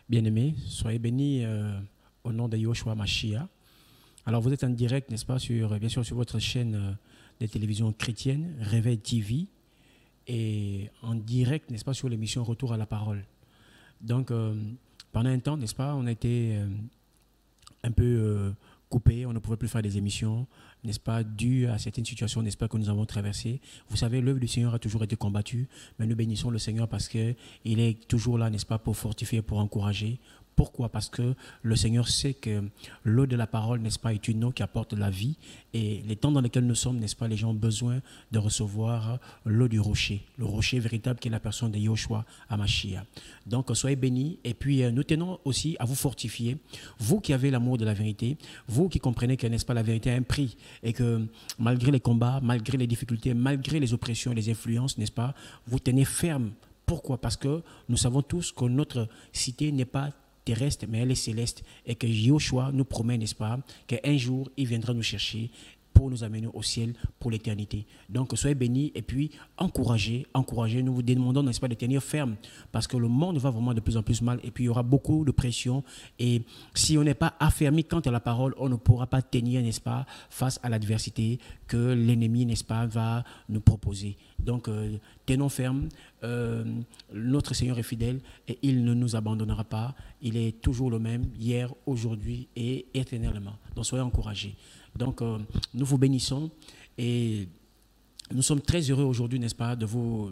Bien-aimés, soyez bénis au nom de Yoshua Mashiach. Alors, vous êtes en direct, n'est-ce pas, bien sûr, sur votre chaîne de télévision chrétienne, Réveil TV, et en direct, n'est-ce pas, sur l'émission Retour à la parole. Donc, pendant un temps, n'est-ce pas, on a été un peu coupé, on ne pouvait plus faire des émissions, n'est-ce pas, dû à certaines situations, n'est-ce pas, que nous avons traversées. Vous savez, l'œuvre du Seigneur a toujours été combattue, mais nous bénissons le Seigneur parce qu'il est toujours là, n'est-ce pas, pour fortifier, pour encourager. Pourquoi? Parce que le Seigneur sait que l'eau de la parole, n'est-ce pas, est une eau qui apporte la vie. Et les temps dans lesquels nous sommes, n'est-ce pas, les gens ont besoin de recevoir l'eau du rocher. Le rocher véritable qui est la personne de Yoshua Hamashiach. Donc, soyez bénis. Et puis, nous tenons aussi à vous fortifier. Vous qui avez l'amour de la vérité, vous qui comprenez que, n'est-ce pas, la vérité a un prix. Et que malgré les combats, malgré les difficultés, malgré les oppressions, les influences, n'est-ce pas, vous tenez ferme. Pourquoi? Parce que nous savons tous que notre cité n'est pas terrestre, mais elle est céleste, et que Yoshua nous promet, n'est-ce pas, qu'un jour, il viendra nous chercher pour nous amener au ciel pour l'éternité. Donc, soyez bénis et puis encouragez, nous vous demandons, n'est-ce pas, de tenir ferme, parce que le monde va vraiment de plus en plus mal, et puis il y aura beaucoup de pression, et si on n'est pas affermi quant à la parole, on ne pourra pas tenir, n'est-ce pas, face à l'adversité que l'ennemi, n'est-ce pas, va nous proposer. Donc, tenons ferme, notre Seigneur est fidèle et il ne nous abandonnera pas. Il est toujours le même, hier, aujourd'hui et éternellement. Donc, soyez encouragés. Donc, nous vous bénissons et nous sommes très heureux aujourd'hui, n'est-ce pas, de vous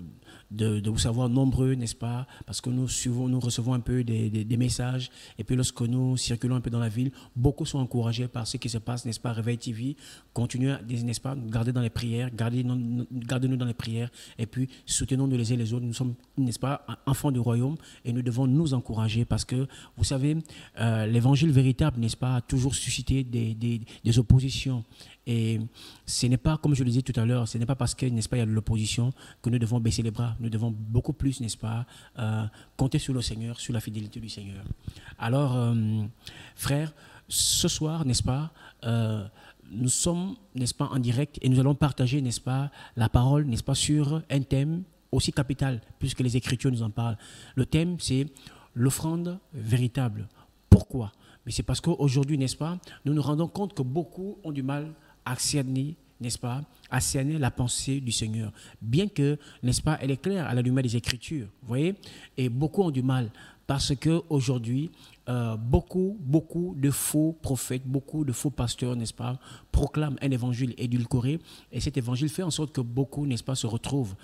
savoir nombreux, n'est-ce pas, parce que nous recevons un peu des messages, et puis lorsque nous circulons un peu dans la ville, beaucoup sont encouragés par ce qui se passe, n'est-ce pas, Réveil TV, continuez, n'est-ce pas, garder dans les prières, gardez-nous dans les prières, et puis soutenons-nous les uns les autres. Nous sommes, n'est-ce pas, enfants du royaume, et nous devons nous encourager, parce que, vous savez, l'évangile véritable, n'est-ce pas, a toujours suscité des oppositions. Et ce n'est pas, comme je le disais tout à l'heure, ce n'est pas parce que, n'est-ce pas, il y a de l'opposition que nous devons baisser les bras. Nous devons beaucoup plus, n'est-ce pas, compter sur le Seigneur, sur la fidélité du Seigneur. Alors, frères, ce soir, n'est-ce pas, nous sommes, n'est-ce pas, en direct et nous allons partager, n'est-ce pas, la parole, n'est-ce pas, sur un thème aussi capital, puisque les Écritures nous en parlent. Le thème, c'est l'offrande véritable. Pourquoi? Mais c'est parce qu'aujourd'hui, n'est-ce pas, nous nous rendons compte que beaucoup ont du mal à cerner, n'est-ce pas, à cerner la pensée du Seigneur. Bien que, n'est-ce pas, elle est claire à la lumière des Écritures, vous voyez, et beaucoup ont du mal parce qu'aujourd'hui, beaucoup de faux prophètes, beaucoup de faux pasteurs, n'est-ce pas, proclament un évangile édulcoré, et cet évangile fait en sorte que beaucoup, n'est-ce pas, se retrouvent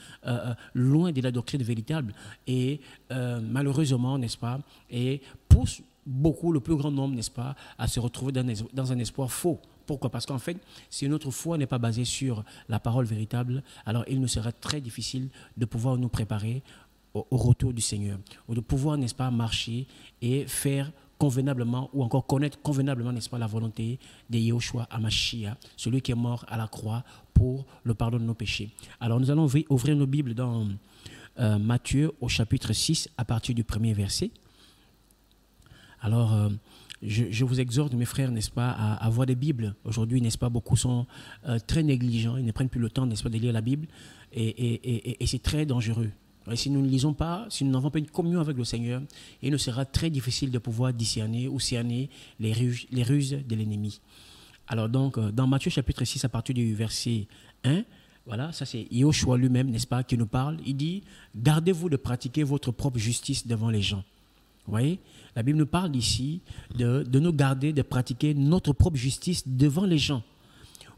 loin de la doctrine véritable, et malheureusement, n'est-ce pas, et poussent beaucoup, le plus grand nombre, n'est-ce pas, à se retrouver dans un espoir faux. Pourquoi? Parce qu'en fait, si notre foi n'est pas basée sur la parole véritable, alors il nous sera très difficile de pouvoir nous préparer au retour du Seigneur, ou de pouvoir, n'est-ce pas, marcher et faire convenablement, ou encore connaître convenablement, n'est-ce pas, la volonté de Yoshua Hamashiach, celui qui est mort à la croix pour le pardon de nos péchés. Alors nous allons ouvrir nos Bibles dans Matthieu au chapitre 6 à partir du premier verset. Alors, je vous exhorte, mes frères, n'est-ce pas, à avoir des Bibles. Aujourd'hui, n'est-ce pas, beaucoup sont très négligents, ils ne prennent plus le temps, n'est-ce pas, de lire la Bible, et c'est très dangereux. Et si nous ne lisons pas, si nous n'avons pas une communion avec le Seigneur, il nous sera très difficile de pouvoir discerner ou cerner les ruses de l'ennemi. Alors donc, dans Matthieu chapitre 6, à partir du verset 1, voilà, ça c'est Yoshua lui-même, n'est-ce pas, qui nous parle. Il dit, gardez-vous de pratiquer votre propre justice devant les gens. Vous voyez, la Bible nous parle ici de nous garder, de pratiquer notre propre justice devant les gens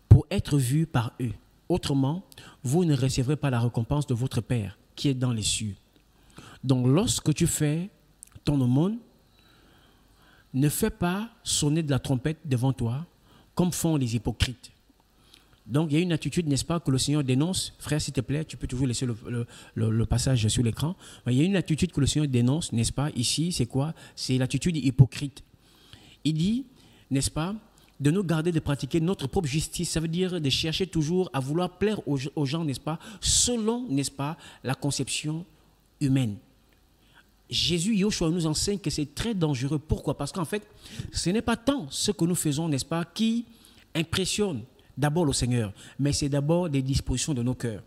pour être vus par eux. Autrement, vous ne recevrez pas la récompense de votre Père qui est dans les cieux. Donc, lorsque tu fais ton aumône, ne fais pas sonner de la trompette devant toi comme font les hypocrites. Donc, il y a une attitude, n'est-ce pas, que le Seigneur dénonce. Frère, s'il te plaît, tu peux toujours laisser le passage sur l'écran. Il y a une attitude que le Seigneur dénonce, n'est-ce pas, ici, c'est quoi? C'est l'attitude hypocrite. Il dit, n'est-ce pas, de nous garder de pratiquer notre propre justice. Ça veut dire de chercher toujours à vouloir plaire aux gens, n'est-ce pas, selon, n'est-ce pas, la conception humaine. Jésus, Yoshua, nous enseigne que c'est très dangereux. Pourquoi? Parce qu'en fait, ce n'est pas tant ce que nous faisons, n'est-ce pas, qui impressionne d'abord le Seigneur, mais c'est d'abord les dispositions de nos cœurs.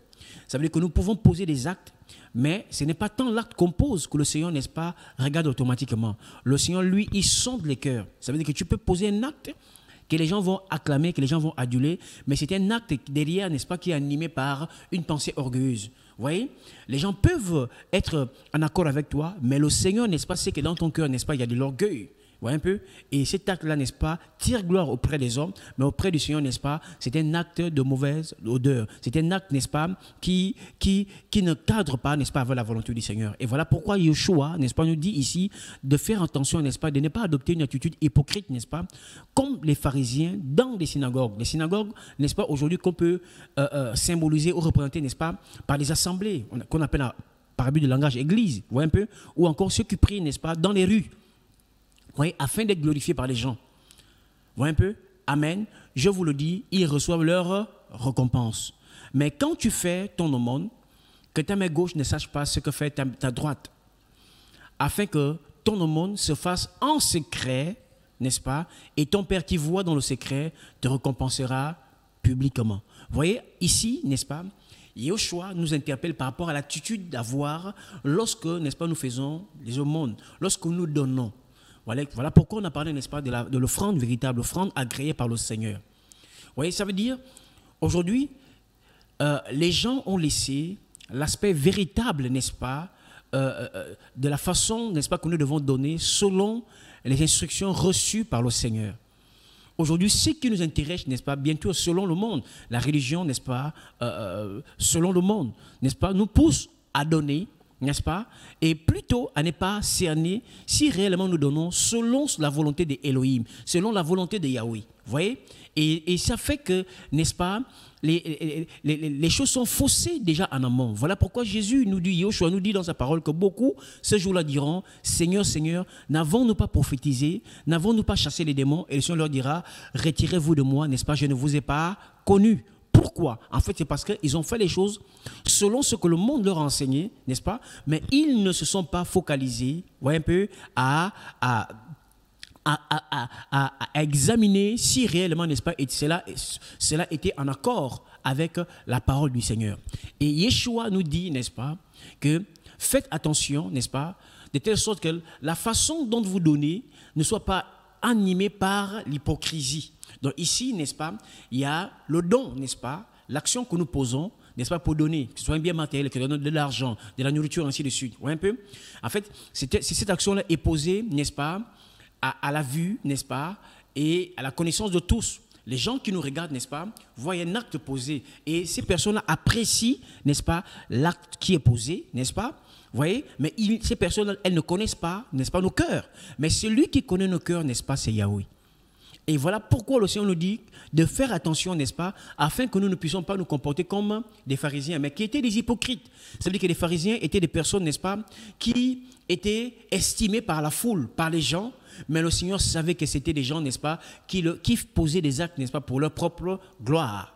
Ça veut dire que nous pouvons poser des actes, mais ce n'est pas tant l'acte qu'on pose que le Seigneur, n'est-ce pas, regarde automatiquement. Le Seigneur, lui, il sonde les cœurs. Ça veut dire que tu peux poser un acte que les gens vont acclamer, que les gens vont aduler, mais c'est un acte derrière, n'est-ce pas, qui est animé par une pensée orgueilleuse. Vous voyez, les gens peuvent être en accord avec toi, mais le Seigneur, n'est-ce pas, c'est que dans ton cœur, n'est-ce pas, il y a de l'orgueil. Vous voyez un peu? Et cet acte-là, n'est-ce pas, tire gloire auprès des hommes, mais auprès du Seigneur, n'est-ce pas, c'est un acte de mauvaise odeur. C'est un acte, n'est-ce pas, qui ne cadre pas, n'est-ce pas, avec la volonté du Seigneur. Et voilà pourquoi Yeshua, n'est-ce pas, nous dit ici de faire attention, n'est-ce pas, de ne pas adopter une attitude hypocrite, n'est-ce pas, comme les pharisiens dans les synagogues. Les synagogues, n'est-ce pas, aujourd'hui, qu'on peut symboliser ou représenter, n'est-ce pas, par les assemblées, qu'on appelle par abus de langage église, vous voyez un peu, ou encore ceux qui prient, n'est-ce pas, dans les rues. Oui, afin d'être glorifiés par les gens. Vous voyez un peu? Amen. Je vous le dis, ils reçoivent leur récompense. Mais quand tu fais ton aumône, que ta main gauche ne sache pas ce que fait ta droite, afin que ton aumône se fasse en secret, n'est-ce pas? Et ton Père qui voit dans le secret te récompensera publiquement. Vous voyez, ici, n'est-ce pas? Yeshua nous interpelle par rapport à l'attitude d'avoir lorsque, n'est-ce pas, nous faisons les aumônes, lorsque nous donnons. Voilà pourquoi on a parlé, n'est-ce pas, de l'offrande véritable, l'offrande agréée par le Seigneur. Vous voyez, ça veut dire, aujourd'hui, les gens ont laissé l'aspect véritable, n'est-ce pas, de la façon, n'est-ce pas, que nous devons donner selon les instructions reçues par le Seigneur. Aujourd'hui, ce qui nous intéresse, n'est-ce pas, bientôt selon le monde, la religion, n'est-ce pas, selon le monde, n'est-ce pas, nous pousse à donner, n'est-ce pas? Et plutôt à ne pas cerner si réellement nous donnons selon la volonté de Elohim, selon la volonté de Yahweh. Vous voyez? Et ça fait que, n'est-ce pas, les choses sont faussées déjà en amont. Voilà pourquoi Jésus nous dit, Yeshua nous dit dans sa parole que beaucoup, ce jour-là, diront, Seigneur, Seigneur, n'avons-nous pas prophétisé, n'avons-nous pas chassé les démons? Et le Seigneur leur dira, retirez-vous de moi, n'est-ce pas, je ne vous ai pas connu. Pourquoi? En fait, c'est parce qu'ils ont fait les choses selon ce que le monde leur a enseigné, n'est-ce pas? Mais ils ne se sont pas focalisés, vous voyez un peu, à examiner si réellement, n'est-ce pas, et cela était en accord avec la parole du Seigneur. Et Yeshua nous dit, n'est-ce pas, que faites attention, n'est-ce pas, de telle sorte que la façon dont vous donnez ne soit pas animée par l'hypocrisie. Donc ici, n'est-ce pas, il y a le don, n'est-ce pas, l'action que nous posons, n'est-ce pas, pour donner, que ce soit un bien matériel, que ce soit de l'argent, de la nourriture, ainsi de suite. Vous voyez un peu? En fait, cette action-là est posée, n'est-ce pas, à la vue, n'est-ce pas, et à la connaissance de tous. Les gens qui nous regardent, n'est-ce pas, voient un acte posé. Et ces personnes-là apprécient, n'est-ce pas, l'acte qui est posé, n'est-ce pas? Vous voyez? Mais ces personnes-là, elles ne connaissent pas, n'est-ce pas, nos cœurs. Mais celui qui connaît nos cœurs, n'est-ce pas, c'est Yahweh. Et voilà pourquoi le Seigneur nous dit de faire attention, n'est-ce pas, afin que nous ne puissions pas nous comporter comme des pharisiens, mais qui étaient des hypocrites. Ça veut dire que les pharisiens étaient des personnes, n'est-ce pas, qui étaient estimées par la foule, par les gens, mais le Seigneur savait que c'était des gens, n'est-ce pas, qui posaient des actes, n'est-ce pas, pour leur propre gloire.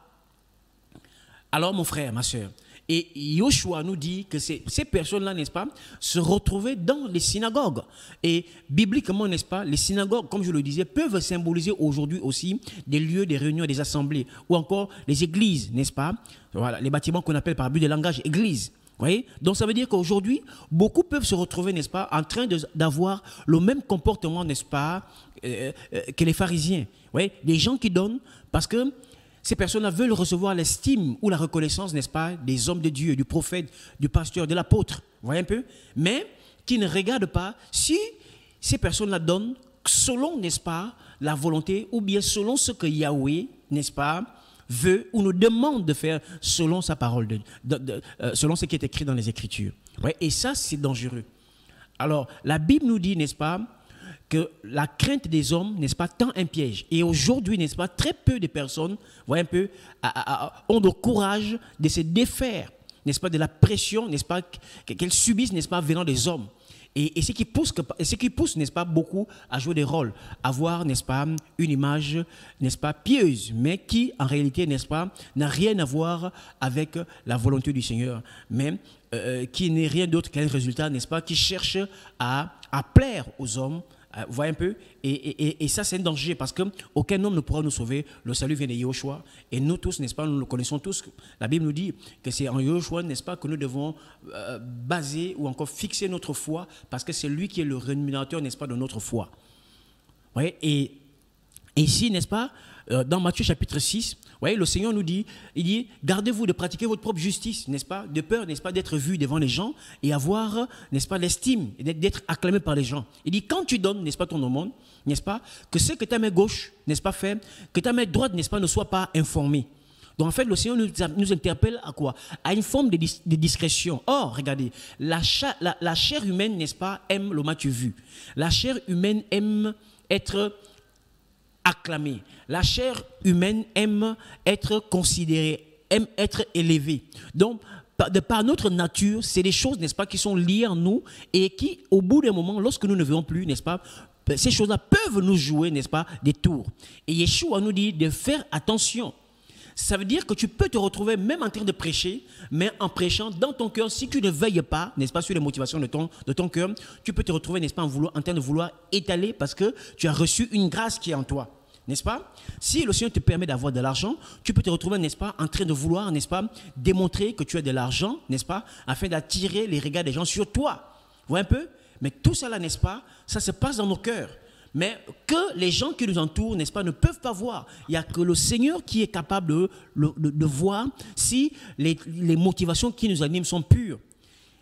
Alors, mon frère, ma soeur, et Yeshua nous dit que ces personnes-là, n'est-ce pas, se retrouvaient dans les synagogues. Et bibliquement, n'est-ce pas, les synagogues, comme je le disais, peuvent symboliser aujourd'hui aussi des lieux, des réunions, des assemblées, ou encore les églises, n'est-ce pas, voilà, les bâtiments qu'on appelle par but de langage église. Vous voyez? Donc ça veut dire qu'aujourd'hui, beaucoup peuvent se retrouver, n'est-ce pas, en train d'avoir le même comportement, n'est-ce pas, que les pharisiens. Vous voyez? Des gens qui donnent parce que ces personnes veulent recevoir l'estime ou la reconnaissance, n'est-ce pas, des hommes de Dieu, du prophète, du pasteur, de l'apôtre. Vous voyez un peu? Mais qui ne regardent pas si ces personnes-là donnent selon, n'est-ce pas, la volonté ou bien selon ce que Yahweh, n'est-ce pas, veut ou nous demande de faire selon sa parole, selon ce qui est écrit dans les Écritures. Ouais, et ça, c'est dangereux. Alors, la Bible nous dit, n'est-ce pas, que la crainte des hommes, n'est-ce pas, tend un piège. Et aujourd'hui, n'est-ce pas, très peu de personnes, voyez un peu, ont le courage de se défaire, n'est-ce pas, de la pression, n'est-ce pas, qu'elles subissent, n'est-ce pas, venant des hommes. Et ce qui pousse, n'est-ce pas, beaucoup à jouer des rôles, à avoir, n'est-ce pas, une image, n'est-ce pas, pieuse, mais qui, en réalité, n'est-ce pas, n'a rien à voir avec la volonté du Seigneur, mais qui n'est rien d'autre qu'un résultat, n'est-ce pas, qui cherche à plaire aux hommes, Vous voyez un peu, et ça, c'est un danger parce qu'aucun homme ne pourra nous sauver. Le salut vient de Yahushua. Et nous tous, n'est-ce pas, nous le connaissons tous. La Bible nous dit que c'est en Yahushua, n'est-ce pas, que nous devons baser ou encore fixer notre foi parce que c'est lui qui est le rémunérateur, n'est-ce pas, de notre foi. Vous voyez, et ici, n'est-ce pas, dans Matthieu chapitre 6, vous voyez, le Seigneur nous dit, il dit, gardez-vous de pratiquer votre propre justice, n'est-ce pas, de peur, n'est-ce pas, d'être vu devant les gens et avoir, n'est-ce pas, l'estime, d'être acclamé par les gens. Il dit, quand tu donnes, n'est-ce pas, ton aumône, n'est-ce pas, que ce que ta main gauche, n'est-ce pas, fait, que ta main droite, n'est-ce pas, ne soit pas informée. Donc en fait, le Seigneur nous interpelle à quoi? À une forme de discrétion. Or, regardez, la chair humaine, n'est-ce pas, aime le match vu. La chair humaine aime être acclamée. La chair humaine aime être considérée, aime être élevée. Donc, de par notre nature, c'est des choses, n'est-ce pas, qui sont liées en nous et qui, au bout d'un moment, lorsque nous ne verrons plus, n'est-ce pas, ces choses-là peuvent nous jouer, n'est-ce pas, des tours. Et Yeshua nous dit de faire attention. Ça veut dire que tu peux te retrouver même en train de prêcher, mais en prêchant dans ton cœur, si tu ne veilles pas, n'est-ce pas, sur les motivations de ton cœur, tu peux te retrouver, n'est-ce pas, en train de vouloir étaler parce que tu as reçu une grâce qui est en toi. N'est-ce pas? Si le Seigneur te permet d'avoir de l'argent, tu peux te retrouver, n'est-ce pas, en train de vouloir, n'est-ce pas, démontrer que tu as de l'argent, n'est-ce pas, afin d'attirer les regards des gens sur toi. Vous voyez un peu? Mais tout cela, n'est-ce pas, ça se passe dans nos cœurs. Mais que les gens qui nous entourent, n'est-ce pas, ne peuvent pas voir. Il n'y a que le Seigneur qui est capable de voir si les motivations qui nous animent sont pures.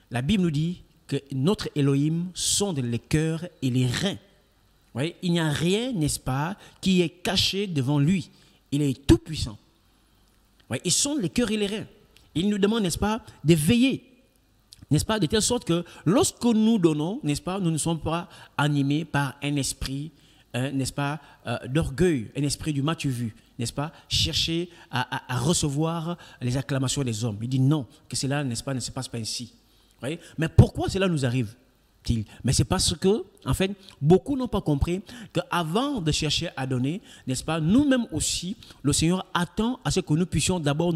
La Bible nous dit que notre Elohim sonde les cœurs et les reins. Vous voyez, il n'y a rien, n'est-ce pas, qui est caché devant lui. Il est tout puissant. Ouais, il sonde les cœurs et les reins. Il nous demande, n'est-ce pas, de veiller. N'est-ce pas, de telle sorte que lorsque nous donnons, n'est-ce pas, nous ne sommes pas animés par un esprit, n'est-ce pas, d'orgueil, un esprit du match vu, n'est-ce pas, chercher à recevoir les acclamations des hommes. Il dit non, que cela, n'est-ce pas, ne se passe pas ainsi. Vous voyez? Mais pourquoi cela nous arrive? Mais c'est parce que, en fait, beaucoup n'ont pas compris qu'avant de chercher à donner, n'est-ce pas, nous-mêmes aussi, le Seigneur attend à ce que nous puissions d'abord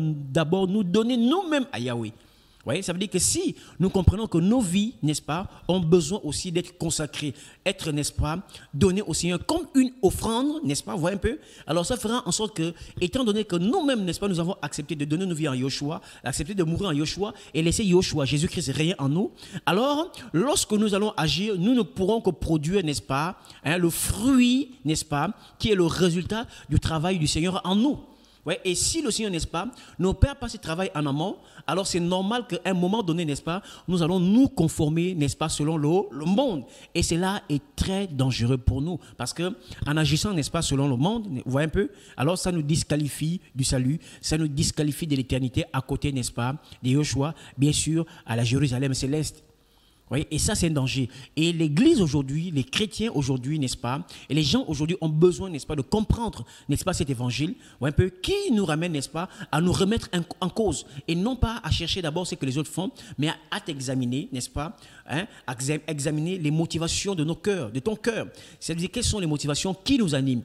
nous donner nous-mêmes à Yahweh. Vous voyez, ça veut dire que si nous comprenons que nos vies, n'est-ce pas, ont besoin aussi d'être consacrées, être, n'est-ce pas, données au Seigneur comme une offrande, n'est-ce pas, vous voyez un peu, alors ça fera en sorte que, étant donné que nous-mêmes, n'est-ce pas, nous avons accepté de donner nos vies en Yoshua, accepté de mourir en Yoshua et laisser Yoshua, Jésus-Christ, régner en nous, alors, lorsque nous allons agir, nous ne pourrons que produire, n'est-ce pas, le fruit, n'est-ce pas, qui est le résultat du travail du Seigneur en nous. Ouais, et si le Seigneur, n'est-ce pas, n'opère pas ce travail en amont, alors c'est normal qu'à un moment donné, n'est-ce pas, nous allons nous conformer, n'est-ce pas, selon le monde. Et cela est très dangereux pour nous. Parce qu'en agissant, n'est-ce pas, selon le monde, vous voyez un peu, alors ça nous disqualifie du salut, ça nous disqualifie de l'éternité à côté, n'est-ce pas, de Yoshua, bien sûr, à la Jérusalem céleste. Oui, et ça, c'est un danger. Et l'Église aujourd'hui, les chrétiens aujourd'hui, n'est-ce pas, et les gens aujourd'hui ont besoin, n'est-ce pas, de comprendre, n'est-ce pas, cet évangile, ou un peu, qui nous ramène, n'est-ce pas, à nous remettre en cause, et non pas à chercher d'abord ce que les autres font, mais à t'examiner, n'est-ce pas, à examiner les motivations de nos cœurs, de ton cœur. C'est-à-dire, quelles sont les motivations qui nous animent.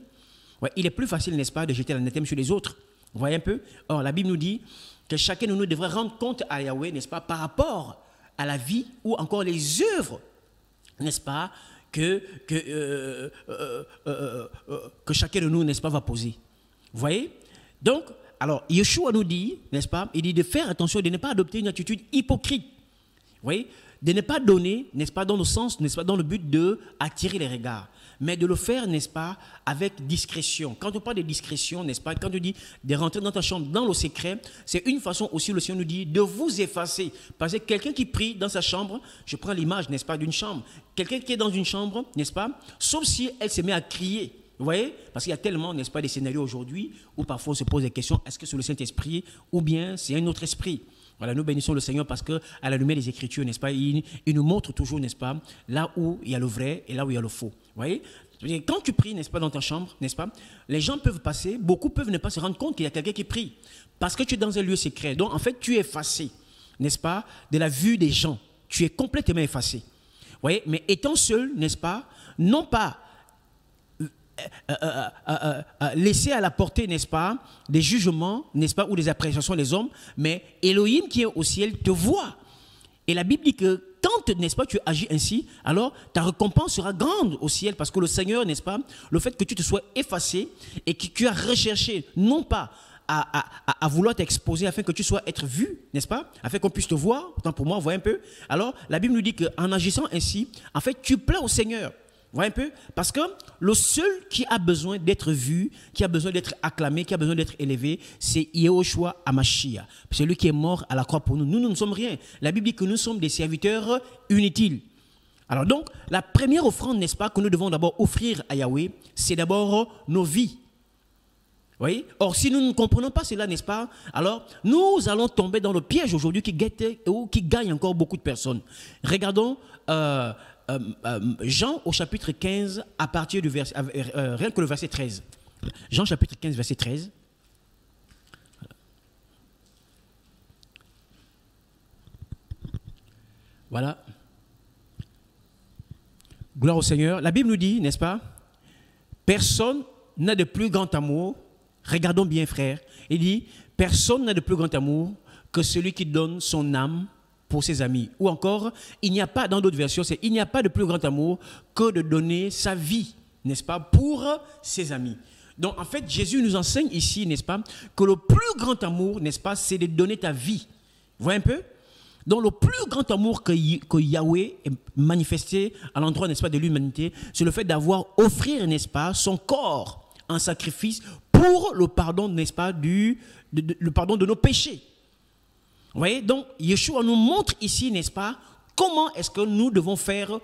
Ouais, il est plus facile, n'est-ce pas, de jeter l'anathème sur les autres. Vous voyez un peu? Or, la Bible nous dit que chacun de nous devrait rendre compte à Yahweh, n'est-ce pas, par rapport à la vie ou encore les œuvres, n'est-ce pas, que chacun de nous, n'est-ce pas, va poser. Vous voyez? Donc, alors, Yeshua nous dit, n'est-ce pas, il dit de faire attention, de ne pas adopter une attitude hypocrite. Vous voyez? De ne pas donner, n'est-ce pas, dans le sens, n'est-ce pas, dans le but d'attirer les regards, mais de le faire, n'est-ce pas, avec discrétion. Quand on parle de discrétion, n'est-ce pas, quand on dit de rentrer dans ta chambre, dans le secret, c'est une façon aussi, le Seigneur nous dit, de vous effacer. Parce que quelqu'un qui prie dans sa chambre, je prends l'image, n'est-ce pas, d'une chambre, quelqu'un qui est dans une chambre, n'est-ce pas, sauf si elle se met à crier. Vous voyez? Parce qu'il y a tellement, n'est-ce pas, des scénarios aujourd'hui où parfois on se pose des questions, est-ce que c'est le Saint-Esprit ou bien c'est un autre esprit? Voilà, nous bénissons le Seigneur parce qu'à la lumière des Écritures, n'est-ce pas, il nous montre toujours, n'est-ce pas, là où il y a le vrai et là où il y a le faux. Vous voyez? Quand tu pries, n'est-ce pas, dans ta chambre, n'est-ce pas, les gens peuvent passer, beaucoup peuvent ne pas se rendre compte qu'il y a quelqu'un qui prie parce que tu es dans un lieu secret. Donc, en fait, tu es effacé, n'est-ce pas, de la vue des gens. Tu es complètement effacé. Vous voyez? Mais étant seul, n'est-ce pas, non pas laisser à la portée, n'est-ce pas, des jugements, n'est-ce pas, ou des appréciations des hommes, mais Elohim qui est au ciel te voit. Et la Bible dit que quand, n'est-ce pas, tu agis ainsi, alors ta récompense sera grande au ciel, parce que le Seigneur, n'est-ce pas, le fait que tu te sois effacé et que tu as recherché, non pas à vouloir t'exposer afin que tu sois être vu, n'est-ce pas, afin qu'on puisse te voir, autant pour moi, voyez un peu. Alors, la Bible nous dit qu'en agissant ainsi, en fait, tu plais au Seigneur. Voyez un peu, parce que le seul qui a besoin d'être vu, qui a besoin d'être acclamé, qui a besoin d'être élevé, c'est Yehoshua Hamashiach. C'est lui qui est mort à la croix pour nous. Nous ne sommes rien. La Bible dit que nous sommes des serviteurs inutiles. Alors donc, la première offrande, n'est-ce pas, que nous devons d'abord offrir à Yahweh, c'est d'abord nos vies. Vous voyez? Or, si nous ne comprenons pas cela, n'est-ce pas, alors nous allons tomber dans le piège aujourd'hui qui gagne encore beaucoup de personnes. Regardons Jean au chapitre 15, à partir du verset, rien que le verset 13. Jean chapitre 15, verset 13. Voilà. Gloire au Seigneur. La Bible nous dit, n'est-ce pas, personne n'a de plus grand amour. Regardons bien, frère. Il dit, personne n'a de plus grand amour que celui qui donne son âme pour ses amis. Ou encore, il n'y a pas, dans d'autres versions, c'est il n'y a pas de plus grand amour que de donner sa vie, n'est-ce pas, pour ses amis. Donc, en fait, Jésus nous enseigne ici, n'est-ce pas, que le plus grand amour, n'est-ce pas, c'est de donner ta vie. Vous voyez un peu? Donc, le plus grand amour que Yahweh est manifesté à l'endroit, n'est-ce pas, de l'humanité, c'est le fait d'avoir offrir, n'est-ce pas, son corps en sacrifice pour le pardon, n'est-ce pas, le pardon de nos péchés. Vous voyez, donc Yeshua nous montre ici, n'est-ce pas, comment est-ce que nous devons faire,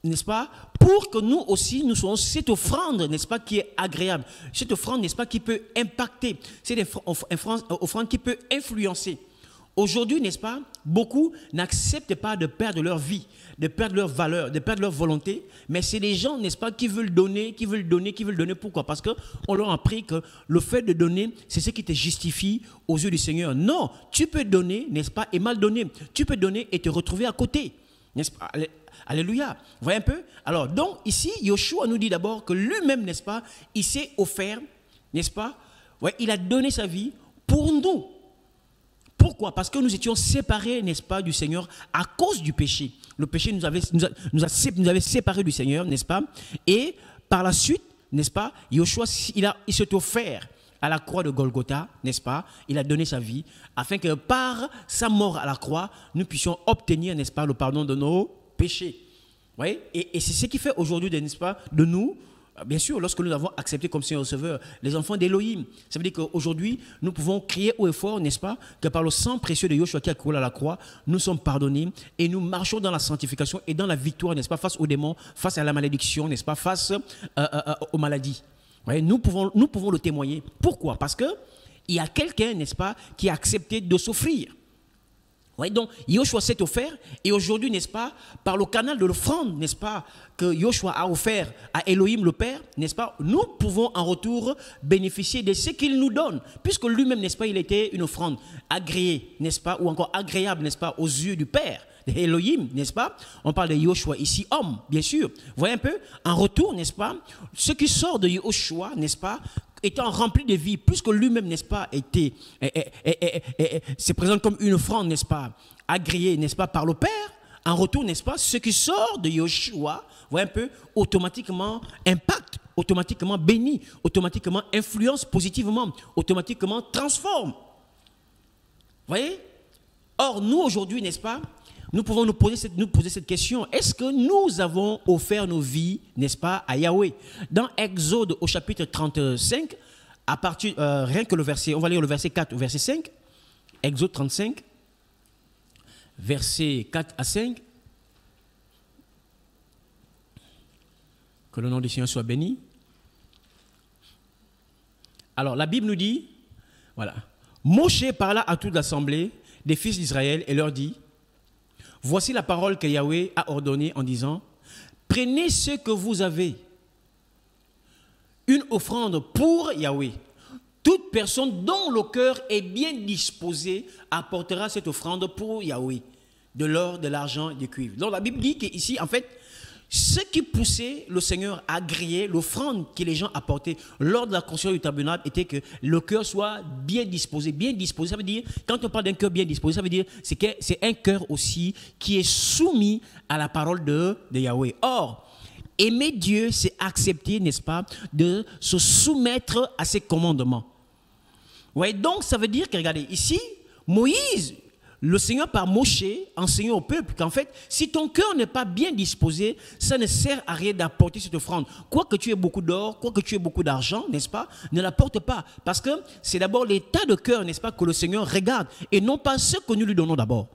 n'est-ce pas, pour que nous aussi, nous soyons cette offrande, n'est-ce pas, qui est agréable, cette offrande, n'est-ce pas, qui peut impacter, c'est une offrande qui peut influencer. Aujourd'hui, n'est-ce pas, beaucoup n'acceptent pas de perdre leur vie, de perdre leur valeur, de perdre leur volonté, mais c'est des gens, n'est-ce pas, qui veulent donner. Pourquoi? Parce qu'on leur a appris que le fait de donner, c'est ce qui te justifie aux yeux du Seigneur. Non, tu peux donner, n'est-ce pas, et mal donner. Tu peux donner et te retrouver à côté, n'est-ce pas? Alléluia. Vous voyez un peu? Alors, donc, ici, Yeshua nous dit d'abord que lui-même, n'est-ce pas, il s'est offert, n'est-ce pas? Ouais, il a donné sa vie pour nous. Pourquoi? Parce que nous étions séparés, n'est-ce pas, du Seigneur à cause du péché. Le péché nous avait séparés du Seigneur, n'est-ce pas? Et par la suite, n'est-ce pas, Yeshua, il s'est offert à la croix de Golgotha, n'est-ce pas? Il a donné sa vie afin que par sa mort à la croix, nous puissions obtenir, n'est-ce pas, le pardon de nos péchés. Vous voyez? Et c'est ce qui fait aujourd'hui, n'est-ce pas, de nous, bien sûr, lorsque nous avons accepté comme Seigneur Sauveur les enfants d'Élohim, ça veut dire qu'aujourd'hui, nous pouvons crier haut et fort, n'est-ce pas, que par le sang précieux de Yeshua qui a coulé à la croix, nous sommes pardonnés et nous marchons dans la sanctification et dans la victoire, n'est-ce pas, face aux démons, face à la malédiction, n'est-ce pas, face aux maladies. Vous voyez, nous pouvons le témoigner. Pourquoi? Parce qu'il y a quelqu'un, n'est-ce pas, qui a accepté de s'offrir. Ouais, donc, Yeshua s'est offert, et aujourd'hui, n'est-ce pas, par le canal de l'offrande, n'est-ce pas, que Yeshua a offert à Elohim le Père, n'est-ce pas, nous pouvons en retour bénéficier de ce qu'il nous donne, puisque lui-même, n'est-ce pas, il était une offrande agréée, n'est-ce pas, ou encore agréable, n'est-ce pas, aux yeux du Père, de Elohim, n'est-ce pas. On parle de Yeshua ici, homme, bien sûr. Vous voyez un peu, en retour, n'est-ce pas, ce qui sort de Yeshua, n'est-ce pas, étant rempli de vie, puisque lui-même, n'est-ce pas, se présente comme une offrande, n'est-ce pas, agréée, n'est-ce pas, par le Père, en retour, n'est-ce pas, ce qui sort de Yeshua, voyez un peu, automatiquement impacte, automatiquement bénit, automatiquement influence positivement, automatiquement transforme. Vous voyez? Or, nous, aujourd'hui, n'est-ce pas, nous pouvons nous poser cette question. Est-ce que nous avons offert nos vies, n'est-ce pas, à Yahweh? Dans Exode au chapitre 35, à partir, rien que le verset, on va lire le verset 4 au verset 5. Exode 35, versets 4 à 5. Que le nom du Seigneur soit béni. Alors, la Bible nous dit, voilà, Moshe parla à toute l'assemblée des fils d'Israël et leur dit, voici la parole que Yahweh a ordonnée en disant, prenez ce que vous avez, une offrande pour Yahweh. Toute personne dont le cœur est bien disposé apportera cette offrande pour Yahweh, de l'or, de l'argent et du cuivre. Donc la Bible dit qu'ici, en fait, ce qui poussait le Seigneur à griller l'offrande que les gens apportaient lors de la construction du tabernacle était que le cœur soit bien disposé. Bien disposé, ça veut dire, quand on parle d'un cœur bien disposé, ça veut dire que c'est un cœur aussi qui est soumis à la parole de Yahweh. Or, aimer Dieu, c'est accepter, n'est-ce pas, de se soumettre à ses commandements. Ouais, donc, ça veut dire que, regardez, ici, Moïse, le Seigneur par Moshe enseigne au peuple qu'en fait, si ton cœur n'est pas bien disposé, ça ne sert à rien d'apporter cette offrande. Quoi que tu aies beaucoup d'or, quoi que tu aies beaucoup d'argent, n'est-ce pas, ne l'apporte pas. Parce que c'est d'abord l'état de cœur, n'est-ce pas, que le Seigneur regarde et non pas ce que nous lui donnons d'abord.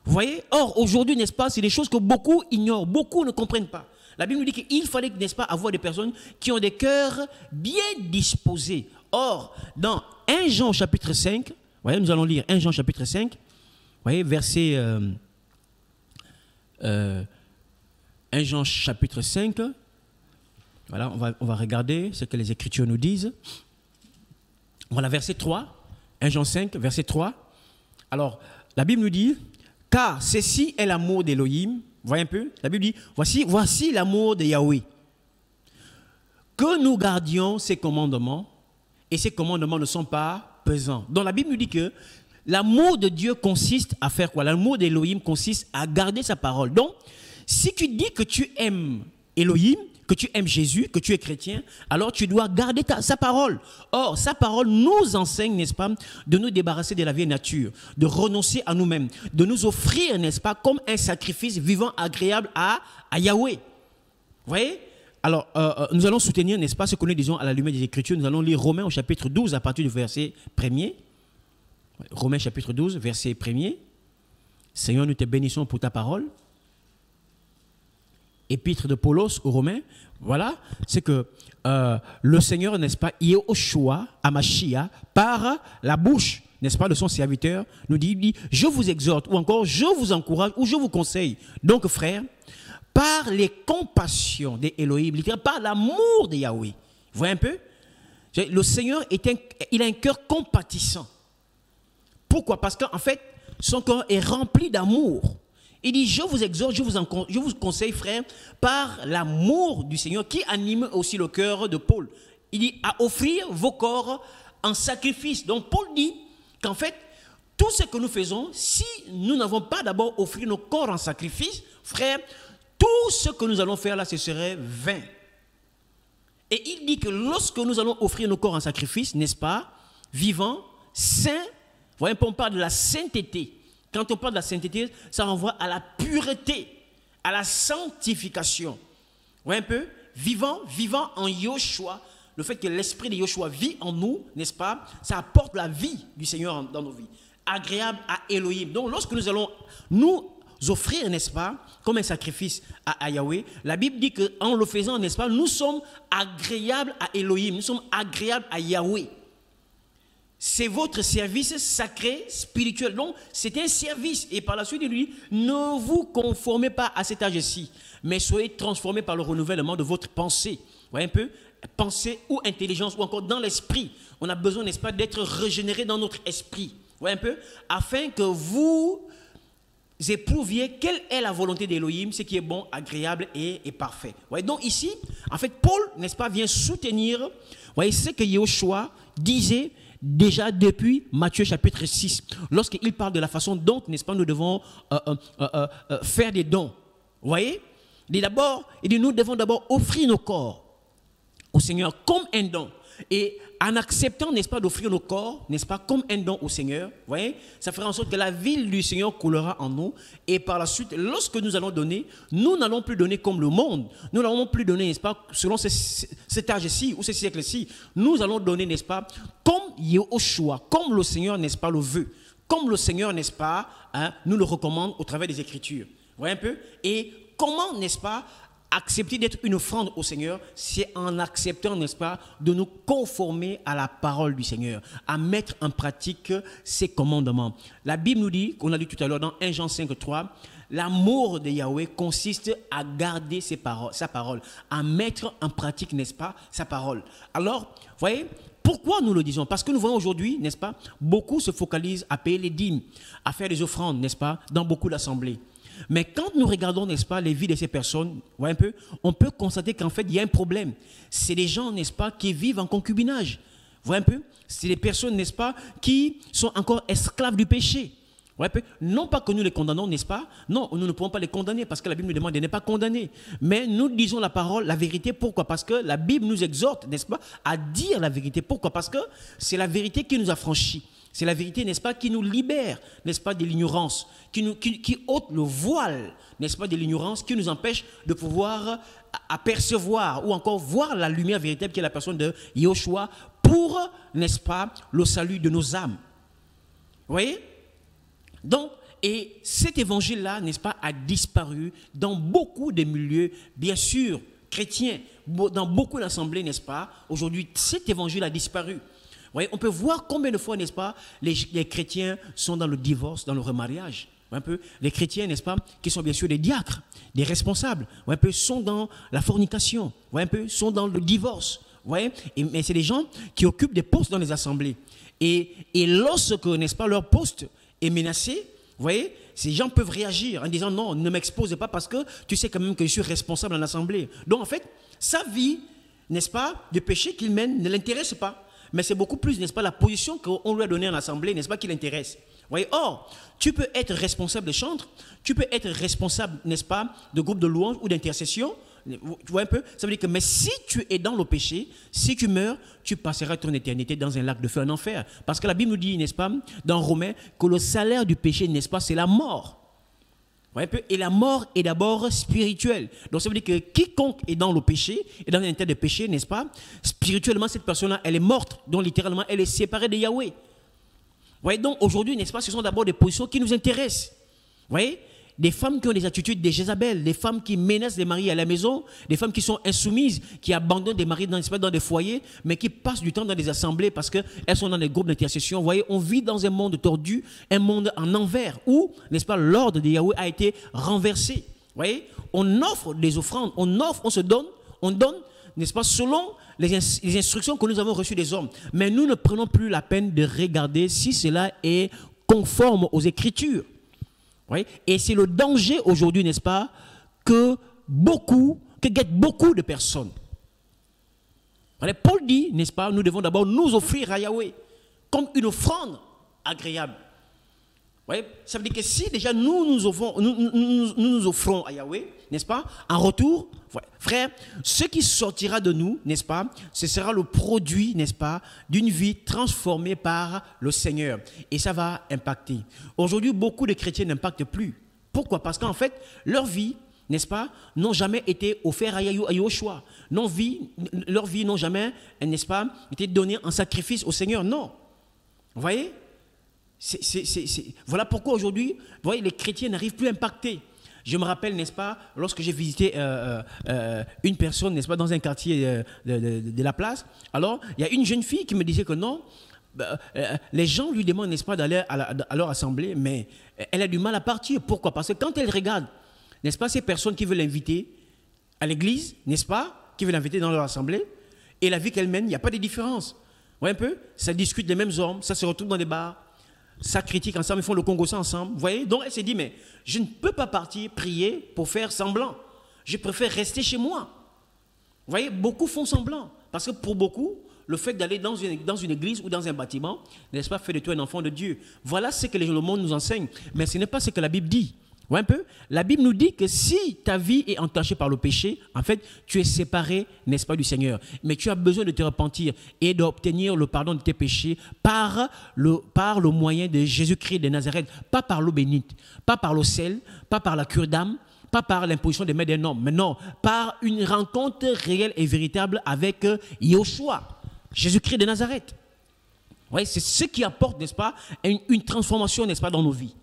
Vous voyez? Or, aujourd'hui, n'est-ce pas, c'est des choses que beaucoup ignorent, beaucoup ne comprennent pas. La Bible nous dit qu'il fallait, n'est-ce pas, avoir des personnes qui ont des cœurs bien disposés. Or, dans 1 Jean chapitre 5, voyez, nous allons lire 1 Jean chapitre 5, voyez, verset 1 Jean chapitre 5. Voilà, on va regarder ce que les Écritures nous disent. Voilà, verset 3, 1 Jean 5, verset 3. Alors, la Bible nous dit, car ceci est l'amour d'Élohim. Voyez un peu, la Bible dit, voici l'amour de Yahweh. Que nous gardions ses commandements, et ces commandements ne sont pas pesants. Donc la Bible nous dit que l'amour de Dieu consiste à faire quoi? L'amour d'Élohim consiste à garder sa parole. Donc, si tu dis que tu aimes Élohim, que tu aimes Jésus, que tu es chrétien, alors tu dois garder sa parole. Or, sa parole nous enseigne, n'est-ce pas, de nous débarrasser de la vieille nature, de renoncer à nous-mêmes, de nous offrir, n'est-ce pas, comme un sacrifice vivant agréable à Yahweh. Vous voyez? Alors, nous allons soutenir, n'est-ce pas, ce que nous disons à la lumière des Écritures. Nous allons lire Romains au chapitre 12 à partir du verset 1er. Romains chapitre 12, verset 1er. Seigneur, nous te bénissons pour ta parole. Épître de Paulos aux Romains, voilà, c'est que le Seigneur, n'est-ce pas, Yehoshua, Amashia, par la bouche, n'est-ce pas, de son serviteur, nous dit, je vous exhorte, ou encore, je vous encourage, ou je vous conseille. Donc, frères, par les compassions d'Élohim, par l'amour de Yahweh. Vous voyez un peu? Le Seigneur, il a un cœur compatissant. Pourquoi? Parce qu'en fait, son cœur est rempli d'amour. Il dit, je vous exhorte, je vous conseille, frère, par l'amour du Seigneur qui anime aussi le cœur de Paul. Il dit, à offrir vos corps en sacrifice. Donc, Paul dit qu'en fait, tout ce que nous faisons, si nous n'avons pas d'abord offert nos corps en sacrifice, frère, tout ce que nous allons faire là, ce serait vain. Et il dit que lorsque nous allons offrir nos corps en sacrifice, n'est-ce pas, vivant, saint, voyez, on parle de la sainteté. Quand on parle de la sainteté, ça renvoie à la pureté, à la sanctification. Vous voyez un peu? Vivant en Yoshua, le fait que l'esprit de Yoshua vit en nous, n'est-ce pas? Ça apporte la vie du Seigneur dans nos vies. Agréable à Elohim. Donc lorsque nous allons nous offrir, n'est-ce pas, comme un sacrifice à Yahweh, la Bible dit qu'en le faisant, n'est-ce pas, nous sommes agréables à Elohim, nous sommes agréables à Yahweh. C'est votre service sacré, spirituel. Donc, c'est un service. Et par la suite, il lui dit, ne vous conformez pas à cet âge-ci, mais soyez transformés par le renouvellement de votre pensée. Vous voyez un peu? Pensée ou intelligence, ou encore dans l'esprit. On a besoin, n'est-ce pas, d'être régénéré dans notre esprit. Vous voyez un peu? Afin que vous éprouviez quelle est la volonté d'Élohim, ce qui est bon, agréable et parfait. Vous voyez? Donc ici, en fait, Paul, n'est-ce pas, vient soutenir, vous voyez, ce que Yehoshua disait déjà depuis Matthieu chapitre 6, lorsqu'il parle de la façon dont, n'est-ce pas, nous devons faire des dons. Vous voyez? Il dit, nous devons d'abord offrir nos corps au Seigneur comme un don. Et en acceptant, n'est-ce pas, d'offrir nos corps, n'est-ce pas, comme un don au Seigneur, vous voyez, ça fera en sorte que la ville du Seigneur coulera en nous. Et par la suite, lorsque nous allons donner, nous n'allons plus donner comme le monde. Nous n'allons plus donner, n'est-ce pas, selon cet âge-ci ou ce siècle-ci. Nous allons donner, n'est-ce pas, comme Yehoshua, comme le Seigneur, n'est-ce pas, le veut. Comme le Seigneur, n'est-ce pas, nous le recommande au travers des Écritures. Vous voyez un peu? Et comment, n'est-ce pas, accepter d'être une offrande au Seigneur, c'est en acceptant, n'est-ce pas, de nous conformer à la parole du Seigneur, à mettre en pratique ses commandements. La Bible nous dit, qu'on a lu tout à l'heure dans 1 Jean 5, 3, l'amour de Yahweh consiste à garder sa parole, à mettre en pratique, n'est-ce pas, sa parole. Alors, vous voyez, pourquoi nous le disons? Parce que nous voyons aujourd'hui, n'est-ce pas, beaucoup se focalisent à payer les dîmes, à faire des offrandes, n'est-ce pas, dans beaucoup d'assemblées. Mais quand nous regardons, n'est-ce pas, les vies de ces personnes, un peu, on peut constater qu'en fait, il y a un problème. C'est des gens, n'est-ce pas, qui vivent en concubinage. Un peu, c'est des personnes, n'est-ce pas, qui sont encore esclaves du péché. Un peu. Non pas que nous les condamnons, n'est-ce pas? Non, nous ne pouvons pas les condamner parce que la Bible nous demande de ne pas condamner. Mais nous disons la parole, la vérité. Pourquoi? Parce que la Bible nous exhorte, n'est-ce pas, à dire la vérité. Pourquoi? Parce que c'est la vérité qui nous affranchit. C'est la vérité, n'est-ce pas, qui nous libère, n'est-ce pas, de l'ignorance, qui ôte le voile, n'est-ce pas, de l'ignorance, qui nous empêche de pouvoir apercevoir ou encore voir la lumière véritable qui est la personne de Yahushua pour, n'est-ce pas, le salut de nos âmes. Vous voyez? Donc, et cet évangile-là, n'est-ce pas, a disparu dans beaucoup de milieux, bien sûr, chrétiens, dans beaucoup d'assemblées, n'est-ce pas? Aujourd'hui, cet évangile a disparu. Vous voyez, on peut voir combien de fois, n'est-ce pas, les chrétiens sont dans le divorce, dans le remariage. Un peu, les chrétiens, n'est-ce pas, qui sont bien sûr des diacres, des responsables, un peu, sont dans la fornication, un peu, sont dans le divorce. Mais c'est des gens qui occupent des postes dans les assemblées. Et lorsque, n'est-ce pas, leur poste est menacé, vous voyez, ces gens peuvent réagir en disant non, ne m'expose pas parce que tu sais quand même que je suis responsable en assemblée. Donc en fait, sa vie, n'est-ce pas, de péché qu'il mène ne l'intéresse pas. Mais c'est beaucoup plus, n'est-ce pas, la position qu'on lui a donnée en assemblée, n'est-ce pas, qui l'intéresse. Vous voyez, or, tu peux être responsable de chantre, tu peux être responsable, n'est-ce pas, de groupe de louange ou d'intercession. Tu vois un peu? Ça veut dire que, mais si tu es dans le péché, si tu meurs, tu passeras ton éternité dans un lac de feu, en enfer. Parce que la Bible nous dit, n'est-ce pas, dans Romains, que le salaire du péché, n'est-ce pas, c'est la mort. Et la mort est d'abord spirituelle. Donc ça veut dire que quiconque est dans le péché, est dans un état de péché, n'est-ce pas, spirituellement, cette personne-là, elle est morte. Donc littéralement, elle est séparée de Yahweh. Donc aujourd'hui, n'est-ce pas, ce sont d'abord des positions qui nous intéressent. Vous voyez? Des femmes qui ont des attitudes de Jézabel, des femmes qui menacent les maris à la maison, des femmes qui sont insoumises, qui abandonnent des maris dans des foyers, mais qui passent du temps dans des assemblées parce qu'elles sont dans des groupes d'intercession. Vous voyez, on vit dans un monde tordu, un monde en envers, où, n'est-ce pas, l'ordre de Yahweh a été renversé. Vous voyez, on offre des offrandes, on se donne, on donne, n'est-ce pas, selon les instructions que nous avons reçues des hommes. Mais nous ne prenons plus la peine de regarder si cela est conforme aux Écritures. Oui? Et c'est le danger aujourd'hui, n'est-ce pas, que guettent beaucoup de personnes. Voilà, Paul dit, n'est-ce pas, nous devons d'abord nous offrir à Yahweh comme une offrande agréable. Oui? Ça veut dire que si déjà nous nous offrons à Yahweh, n'est-ce pas, en retour, frère, ce qui sortira de nous, n'est-ce pas, ce sera le produit, n'est-ce pas, d'une vie transformée par le Seigneur. Et ça va impacter. Aujourd'hui, beaucoup de chrétiens n'impactent plus. Pourquoi? Parce qu'en fait, leur vie, n'est-ce pas, n'ont jamais été offertes à Yahushua. Leur vie n'ont jamais, n'est-ce pas, été donnée en sacrifice au Seigneur. Non. Vous voyez? Voilà pourquoi aujourd'hui, vous voyez, les chrétiens n'arrivent plus à impacter. Je me rappelle, n'est-ce pas, lorsque j'ai visité une personne, n'est-ce pas, dans un quartier de la place, alors il y a une jeune fille qui me disait que non, les gens lui demandent, n'est-ce pas, d'aller à leur assemblée, mais elle a du mal à partir. Pourquoi? Parce que quand elle regarde, n'est-ce pas, ces personnes qui veulent l'inviter à l'église, n'est-ce pas, qui veulent l'inviter dans leur assemblée, et la vie qu'elle mène, il n'y a pas de différence. Vous voyez un peu? Ça discute les mêmes hommes, ça se retrouve dans des bars, ça critique ensemble, ils font le Congo ça ensemble. Vous voyez? Donc elle s'est dit, mais je ne peux pas partir prier pour faire semblant. Je préfère rester chez moi. Vous voyez? Beaucoup font semblant. Parce que pour beaucoup, le fait d'aller dans une église ou dans un bâtiment, n'est-ce pas, fait de toi un enfant de Dieu. Voilà ce que le monde nous enseigne. Mais ce n'est pas ce que la Bible dit. Ouais, un peu. La Bible nous dit que si ta vie est entachée par le péché, en fait, tu es séparé, n'est-ce pas, du Seigneur. Mais tu as besoin de te repentir et d'obtenir le pardon de tes péchés par le moyen de Jésus-Christ de Nazareth. Pas par l'eau bénite, pas par le sel, pas par la cure d'âme, pas par l'imposition des mains d'un homme, mais non, par une rencontre réelle et véritable avec Yahushua, Jésus-Christ de Nazareth. Ouais, c'est ce qui apporte, n'est-ce pas, une transformation, n'est-ce pas, dans nos vies.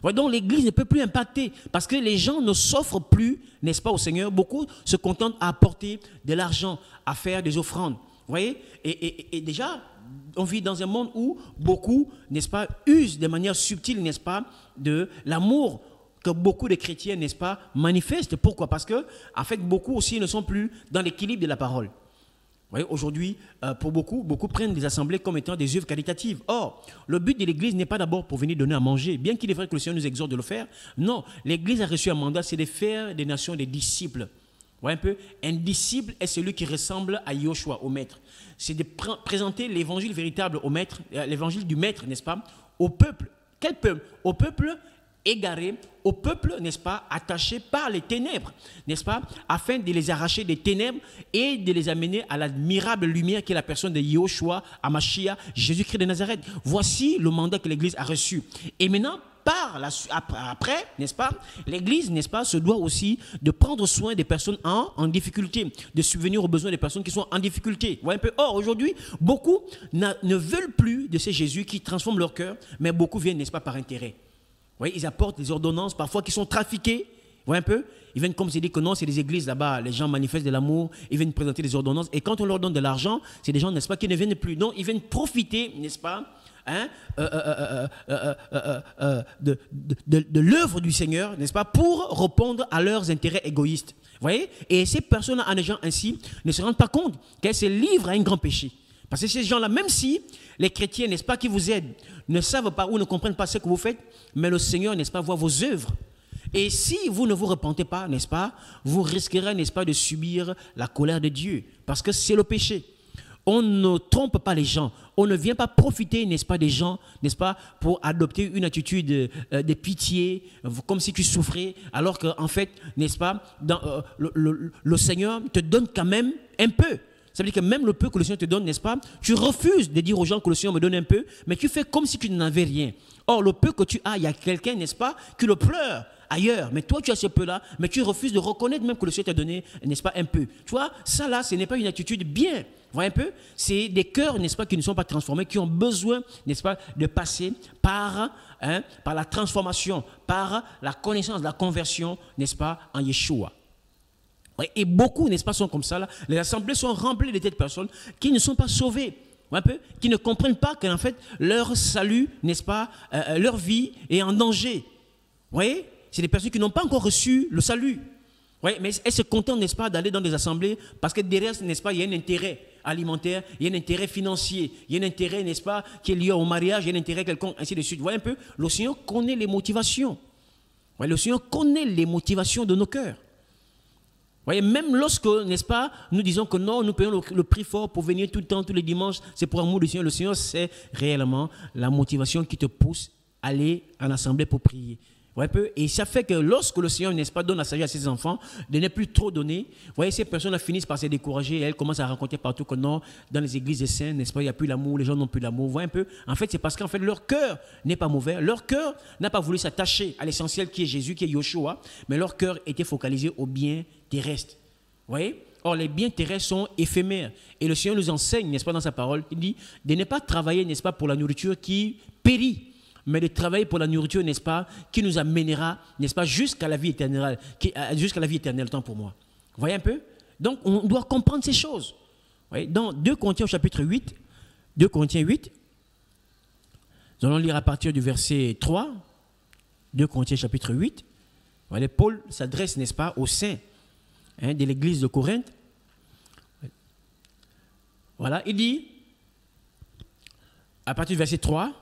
Ouais, donc l'église ne peut plus impacter parce que les gens ne s'offrent plus, n'est-ce pas, au Seigneur. Beaucoup se contentent à apporter de l'argent, à faire des offrandes. Vous voyez, et déjà, on vit dans un monde où beaucoup, n'est-ce pas, usent de manière subtile, n'est-ce pas, de l'amour que beaucoup de chrétiens, n'est-ce pas, manifestent. Pourquoi? Parce que, en fait, beaucoup aussi ne sont plus dans l'équilibre de la parole. voyez, aujourd'hui, pour beaucoup prennent des assemblées comme étant des œuvres caritatives. Or, le but de l'Église n'est pas d'abord pour venir donner à manger, bien qu'il est vrai que le Seigneur nous exhorte de le faire. Non, l'Église a reçu un mandat, c'est de faire des nations des disciples. Vous voyez un peu? Un disciple est celui qui ressemble à Yoshua, au maître. C'est de présenter l'évangile véritable au maître, l'évangile du maître, n'est-ce pas, au peuple. Quel peuple? Au peuple égaré, au peuple, n'est-ce pas, attaché par les ténèbres, n'est-ce pas, afin de les arracher des ténèbres et de les amener à l'admirable lumière qui est la personne de Yoshua, Amashia, Jésus-Christ de Nazareth. Voici le mandat que l'Église a reçu. Et maintenant, après, n'est-ce pas, l'Église, n'est-ce pas, se doit aussi de prendre soin des personnes en difficulté, de subvenir aux besoins des personnes qui sont en difficulté. Vous voyez un peu? Or, aujourd'hui, beaucoup ne veulent plus de ces Jésus qui transforment leur cœur, mais beaucoup viennent, n'est-ce pas, par intérêt. Vous voyez, ils apportent des ordonnances, parfois qui sont trafiquées. Vous voyez un peu? Ils viennent comme c'est dit que non, c'est des églises là-bas, les gens manifestent de l'amour, ils viennent présenter des ordonnances. Et quand on leur donne de l'argent, c'est des gens, n'est-ce pas, qui ne viennent plus. Donc, ils viennent profiter, n'est-ce pas, de l'œuvre du Seigneur, n'est-ce pas, pour répondre à leurs intérêts égoïstes. Vous voyez? Et ces personnes, en agissant ainsi, ne se rendent pas compte qu'elles se livrent à un grand péché. Parce que ces gens-là, même si les chrétiens, n'est-ce pas, qui vous aident, ne savent pas ou ne comprennent pas ce que vous faites, mais le Seigneur, n'est-ce pas, voit vos œuvres. Et si vous ne vous repentez pas, n'est-ce pas, vous risquerez, n'est-ce pas, de subir la colère de Dieu. Parce que c'est le péché. On ne trompe pas les gens. On ne vient pas profiter, n'est-ce pas, des gens, n'est-ce pas, pour adopter une attitude de pitié, comme si tu souffrais, alors qu'en fait, n'est-ce pas, le Seigneur te donne quand même un peu. Ça veut dire que même le peu que le Seigneur te donne, n'est-ce pas, tu refuses de dire aux gens que le Seigneur me donne un peu, mais tu fais comme si tu n'avais rien. Or, le peu que tu as, il y a quelqu'un, n'est-ce pas, qui le pleure ailleurs. Mais toi, tu as ce peu-là, mais tu refuses de reconnaître même que le Seigneur t'a donné, n'est-ce pas, un peu. Tu vois, ça là, ce n'est pas une attitude bien. Vous voyez un peu? C'est des cœurs, n'est-ce pas, qui ne sont pas transformés, qui ont besoin, n'est-ce pas, de passer par la transformation, par la connaissance, la conversion, n'est-ce pas, en Yeshua. Et beaucoup, n'est-ce pas, sont comme ça là. Les assemblées sont remplies de telles personnes qui ne sont pas sauvées, un peu, qui ne comprennent pas qu'en fait leur salut, n'est-ce pas, leur vie est en danger. Vous voyez, c'est des personnes qui n'ont pas encore reçu le salut. Oui, mais elles se contentent, n'est-ce pas, d'aller dans des assemblées parce que derrière, n'est-ce pas, il y a un intérêt alimentaire, il y a un intérêt financier, il y a un intérêt, n'est-ce pas, qui est lié au mariage, il y a un intérêt quelconque, ainsi de suite. Vous voyez un peu, le Seigneur connaît les motivations. Oui, le Seigneur connaît les motivations de nos cœurs. Vous voyez, même lorsque, n'est-ce pas, nous disons que non, nous payons le prix fort pour venir tout le temps, tous les dimanches, c'est pour amour du Seigneur. Le Seigneur, c'est réellement la motivation qui te pousse à aller en assemblée pour prier. Vous voyez, et ça fait que lorsque le Seigneur, n'est-ce pas, donne la sagesse à ses enfants, de ne plus trop donner, vous voyez, ces personnes finissent par se décourager et elles commencent à rencontrer partout que non, dans les églises des saints, n'est-ce pas, il n'y a plus l'amour, les gens n'ont plus l'amour. Vous voyez un peu, en fait, c'est parce qu'en fait, leur cœur n'est pas mauvais, leur cœur n'a pas voulu s'attacher à l'essentiel qui est Jésus, qui est Yoshua, mais leur cœur était focalisé au bien terrestre. Vous voyez? Or, les biens terrestres sont éphémères. Et le Seigneur nous enseigne, n'est-ce pas, dans sa parole, il dit de ne pas travailler, n'est-ce pas, pour la nourriture qui périt, mais de travailler pour la nourriture, n'est-ce pas, qui nous amènera, n'est-ce pas, jusqu'à la vie éternelle, jusqu'à la vie éternelle, tant pour moi. Vous voyez un peu? Donc, on doit comprendre ces choses. Vous voyez? Dans 2 Corinthiens, chapitre 8, 2 Corinthiens 8, nous allons lire à partir du verset 3, 2 Corinthiens, chapitre 8. Vous voyez, Paul s'adresse, n'est-ce pas, aux saints de l'église de Corinthe. Voilà, il dit, à partir du verset 3,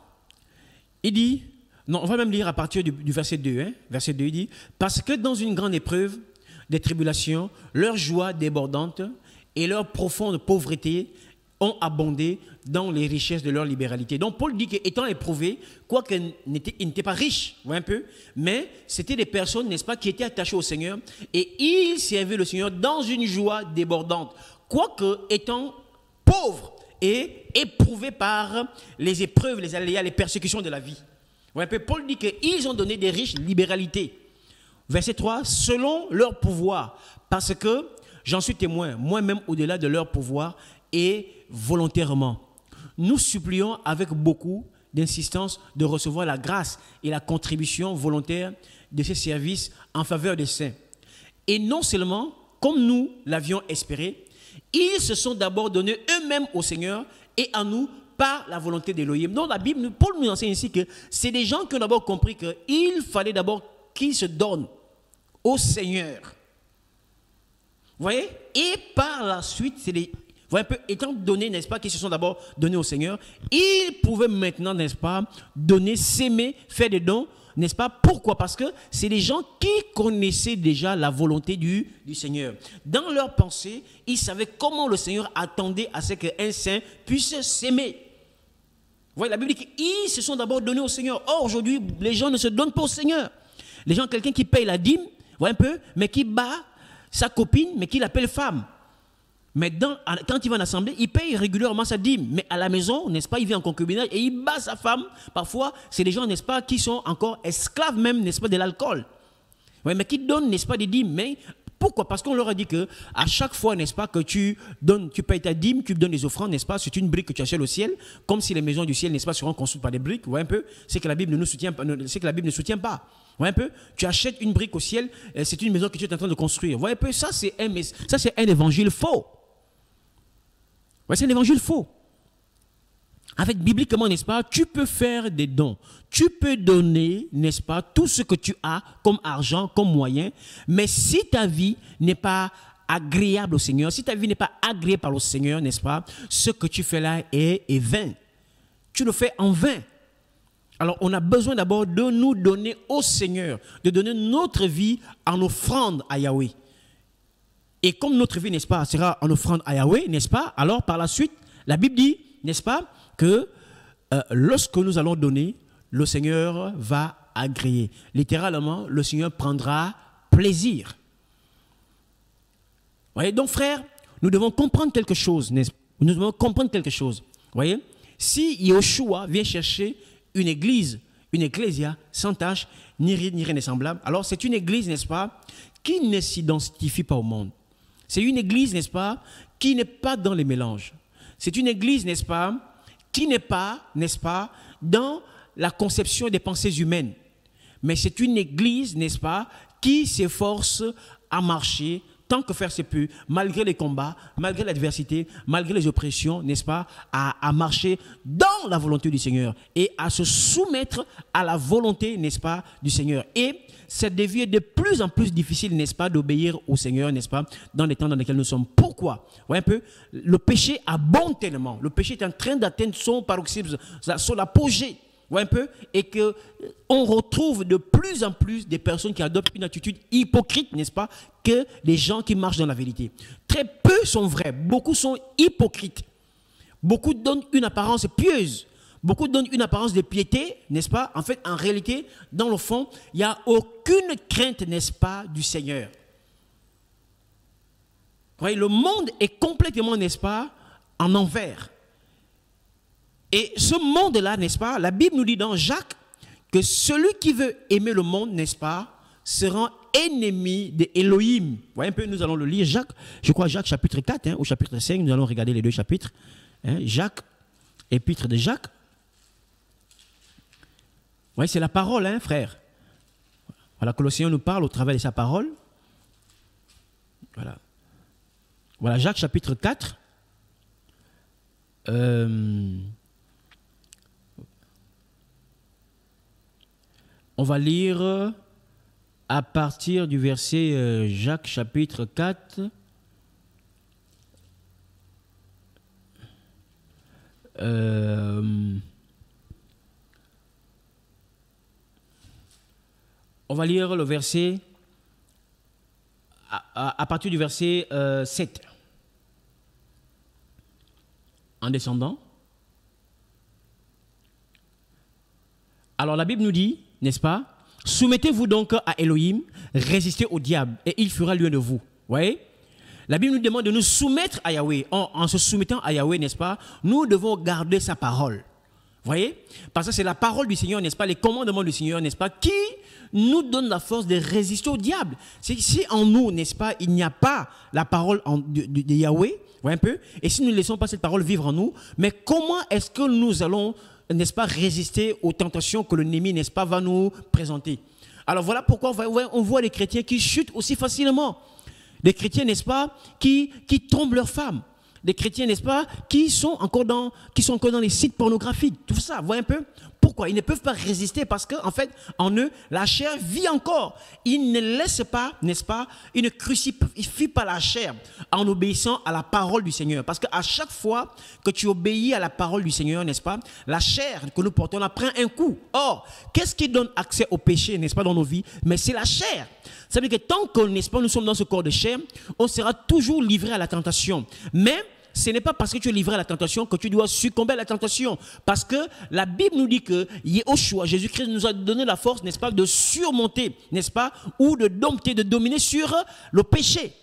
il dit, non, on va même lire à partir du verset 2. Verset 2, il dit, parce que dans une grande épreuve des tribulations, leur joie débordante et leur profonde pauvreté ont abondé dans les richesses de leur libéralité. Donc Paul dit qu'étant éprouvés, quoiqu'ils n'étaient pas riches, vous voyez un peu, mais c'était des personnes, n'est-ce pas, qui étaient attachées au Seigneur et ils servaient le Seigneur dans une joie débordante, quoique étant pauvres et éprouvés par les épreuves, les aléas, les persécutions de la vie. Vous voyez un peu, Paul dit qu'ils ont donné des riches libéralités. Verset 3, selon leur pouvoir, parce que j'en suis témoin, moi-même au-delà de leur pouvoir, et volontairement. Nous supplions avec beaucoup d'insistance de recevoir la grâce et la contribution volontaire de ces services en faveur des saints. Et non seulement, comme nous l'avions espéré, ils se sont d'abord donnés eux-mêmes au Seigneur et à nous par la volonté d'Élohim. Donc la Bible, Paul nous enseigne ici que c'est des gens qui ont d'abord compris qu'il fallait d'abord qu'ils se donnent au Seigneur. Vous voyez? Et par la suite, c'est Voyez un peu, étant donné, n'est-ce pas, qu'ils se sont d'abord donnés au Seigneur, ils pouvaient maintenant, n'est-ce pas, donner, s'aimer, faire des dons, n'est-ce pas? Pourquoi? Parce que c'est des gens qui connaissaient déjà la volonté du Seigneur. Dans leur pensée, ils savaient comment le Seigneur attendait à ce qu'un saint puisse s'aimer. Vous voyez, la Bible dit qu'ils se sont d'abord donnés au Seigneur. Or, aujourd'hui, les gens ne se donnent pas au Seigneur. Les gens, quelqu'un qui paye la dîme, voyez un peu, mais qui bat sa copine, mais qui l'appelle femme. Mais quand il va en assemblée, il paye régulièrement sa dîme. Mais à la maison, n'est-ce pas, il vit en concubinage et il bat sa femme. Parfois, c'est des gens, n'est-ce pas, qui sont encore esclaves même, n'est-ce pas, de l'alcool. Ouais, mais qui donnent, n'est-ce pas, des dîmes. Mais pourquoi? Parce qu'on leur a dit que à chaque fois, n'est-ce pas, que tu payes ta dîme, tu donnes des offrandes, n'est-ce pas, c'est une brique que tu achètes au ciel, comme si les maisons du ciel, n'est-ce pas, seront construites par des briques. Vous voyez un peu, c'est que la Bible ne soutient pas. Vous voyez un peu, tu achètes une brique au ciel, c'est une maison que tu es en train de construire. Vous voyez un peu, ça c'est un évangile faux. Ouais, c'est un évangile faux. Avec bibliquement, n'est-ce pas, tu peux faire des dons. Tu peux donner, n'est-ce pas, tout ce que tu as comme argent, comme moyen. Mais si ta vie n'est pas agréable au Seigneur, si ta vie n'est pas agréée par le Seigneur, n'est-ce pas, ce que tu fais là est vain. Tu le fais en vain. Alors, on a besoin d'abord de nous donner au Seigneur, de donner notre vie en offrande à Yahweh. Et comme notre vie, n'est-ce pas, sera en offrande à Yahweh, n'est-ce pas, alors par la suite, la Bible dit, n'est-ce pas, que lorsque nous allons donner, le Seigneur va agréer. Littéralement, le Seigneur prendra plaisir. Vous voyez, donc frère, nous devons comprendre quelque chose, n'est-ce pas? Nous devons comprendre quelque chose. Vous voyez, si Yahushua vient chercher une église, une ecclésia sans tache, ni rien n'est semblable, alors c'est une église, n'est-ce pas, qui ne s'identifie pas au monde. C'est une église, n'est-ce pas, qui n'est pas dans les mélanges. C'est une église, n'est-ce pas, qui n'est pas, n'est-ce pas, dans la conception des pensées humaines. Mais c'est une église, n'est-ce pas, qui s'efforce à marcher tant que faire se peut, malgré les combats, malgré l'adversité, malgré les oppressions, n'est-ce pas, à marcher dans la volonté du Seigneur et à se soumettre à la volonté, n'est-ce pas, du Seigneur. Et ça devient de plus en plus difficile, n'est-ce pas, d'obéir au Seigneur, n'est-ce pas, dans les temps dans lesquels nous sommes. Pourquoi? Ouais, un peu, le péché abonde tellement. Le péché est en train d'atteindre son paroxysme, son apogée. Ouais, un peu, et qu'on retrouve de plus en plus des personnes qui adoptent une attitude hypocrite, n'est-ce pas, que les gens qui marchent dans la vérité. Très peu sont vrais, beaucoup sont hypocrites. Beaucoup donnent une apparence pieuse, beaucoup donnent une apparence de piété, n'est-ce pas? En fait, en réalité, dans le fond, il n'y a aucune crainte, n'est-ce pas, du Seigneur. Vous voyez, le monde est complètement, n'est-ce pas, en envers. Et ce monde-là, n'est-ce pas, la Bible nous dit dans Jacques que celui qui veut aimer le monde, n'est-ce pas, sera ennemi de Elohim. Vous voyez un peu, nous allons le lire, Jacques, je crois Jacques chapitre 4, au chapitre 5, nous allons regarder les deux chapitres. Jacques, épître de Jacques. Vous voyez, c'est la parole, frère. Voilà que le Seigneur nous parle au travers de sa parole. Voilà. Voilà, Jacques chapitre 4. On va lire à partir du verset Jacques chapitre 4. On va lire le verset à partir du verset 7. En descendant. Alors la Bible nous dit, n'est-ce pas? Soumettez-vous donc à Elohim, résistez au diable et il fera lieu de vous. Vous voyez? La Bible nous demande de nous soumettre à Yahweh. En se soumettant à Yahweh, n'est-ce pas? Nous devons garder sa parole. Vous voyez? Parce que c'est la parole du Seigneur, n'est-ce pas? Les commandements du Seigneur, n'est-ce pas? Qui nous donne la force de résister au diable. C'est si en nous, n'est-ce pas, il n'y a pas la parole de Yahweh, vous voyez un peu? Et si nous ne laissons pas cette parole vivre en nous, mais comment est-ce que nous allons, n'est-ce pas, résister aux tentations que l'ennemi, n'est-ce pas, va nous présenter? Alors voilà pourquoi on voit les chrétiens qui chutent aussi facilement. Des chrétiens, n'est-ce pas, qui trompent leurs femmes. Des chrétiens, n'est-ce pas, qui sont encore dans les sites pornographiques. Tout ça, vous voyez un peu? Pourquoi? Pourquoi? Ils ne peuvent pas résister parce qu'en fait, en eux, la chair vit encore. Ils ne laissent pas, n'est-ce pas, ils ne crucifient pas la chair en obéissant à la parole du Seigneur. Parce qu'à chaque fois que tu obéis à la parole du Seigneur, n'est-ce pas, la chair que nous portons, elle prend un coup. Or, qu'est-ce qui donne accès au péché, n'est-ce pas, dans nos vies? Mais c'est la chair. Ça veut dire que tant que, n'est-ce pas, nous sommes dans ce corps de chair, on sera toujours livré à la tentation. Mais ce n'est pas parce que tu es livré à la tentation que tu dois succomber à la tentation. Parce que la Bible nous dit que Yeshua, Jésus-Christ, nous a donné la force, n'est-ce pas, de surmonter, n'est-ce pas, ou de dompter, de dominer sur le péché.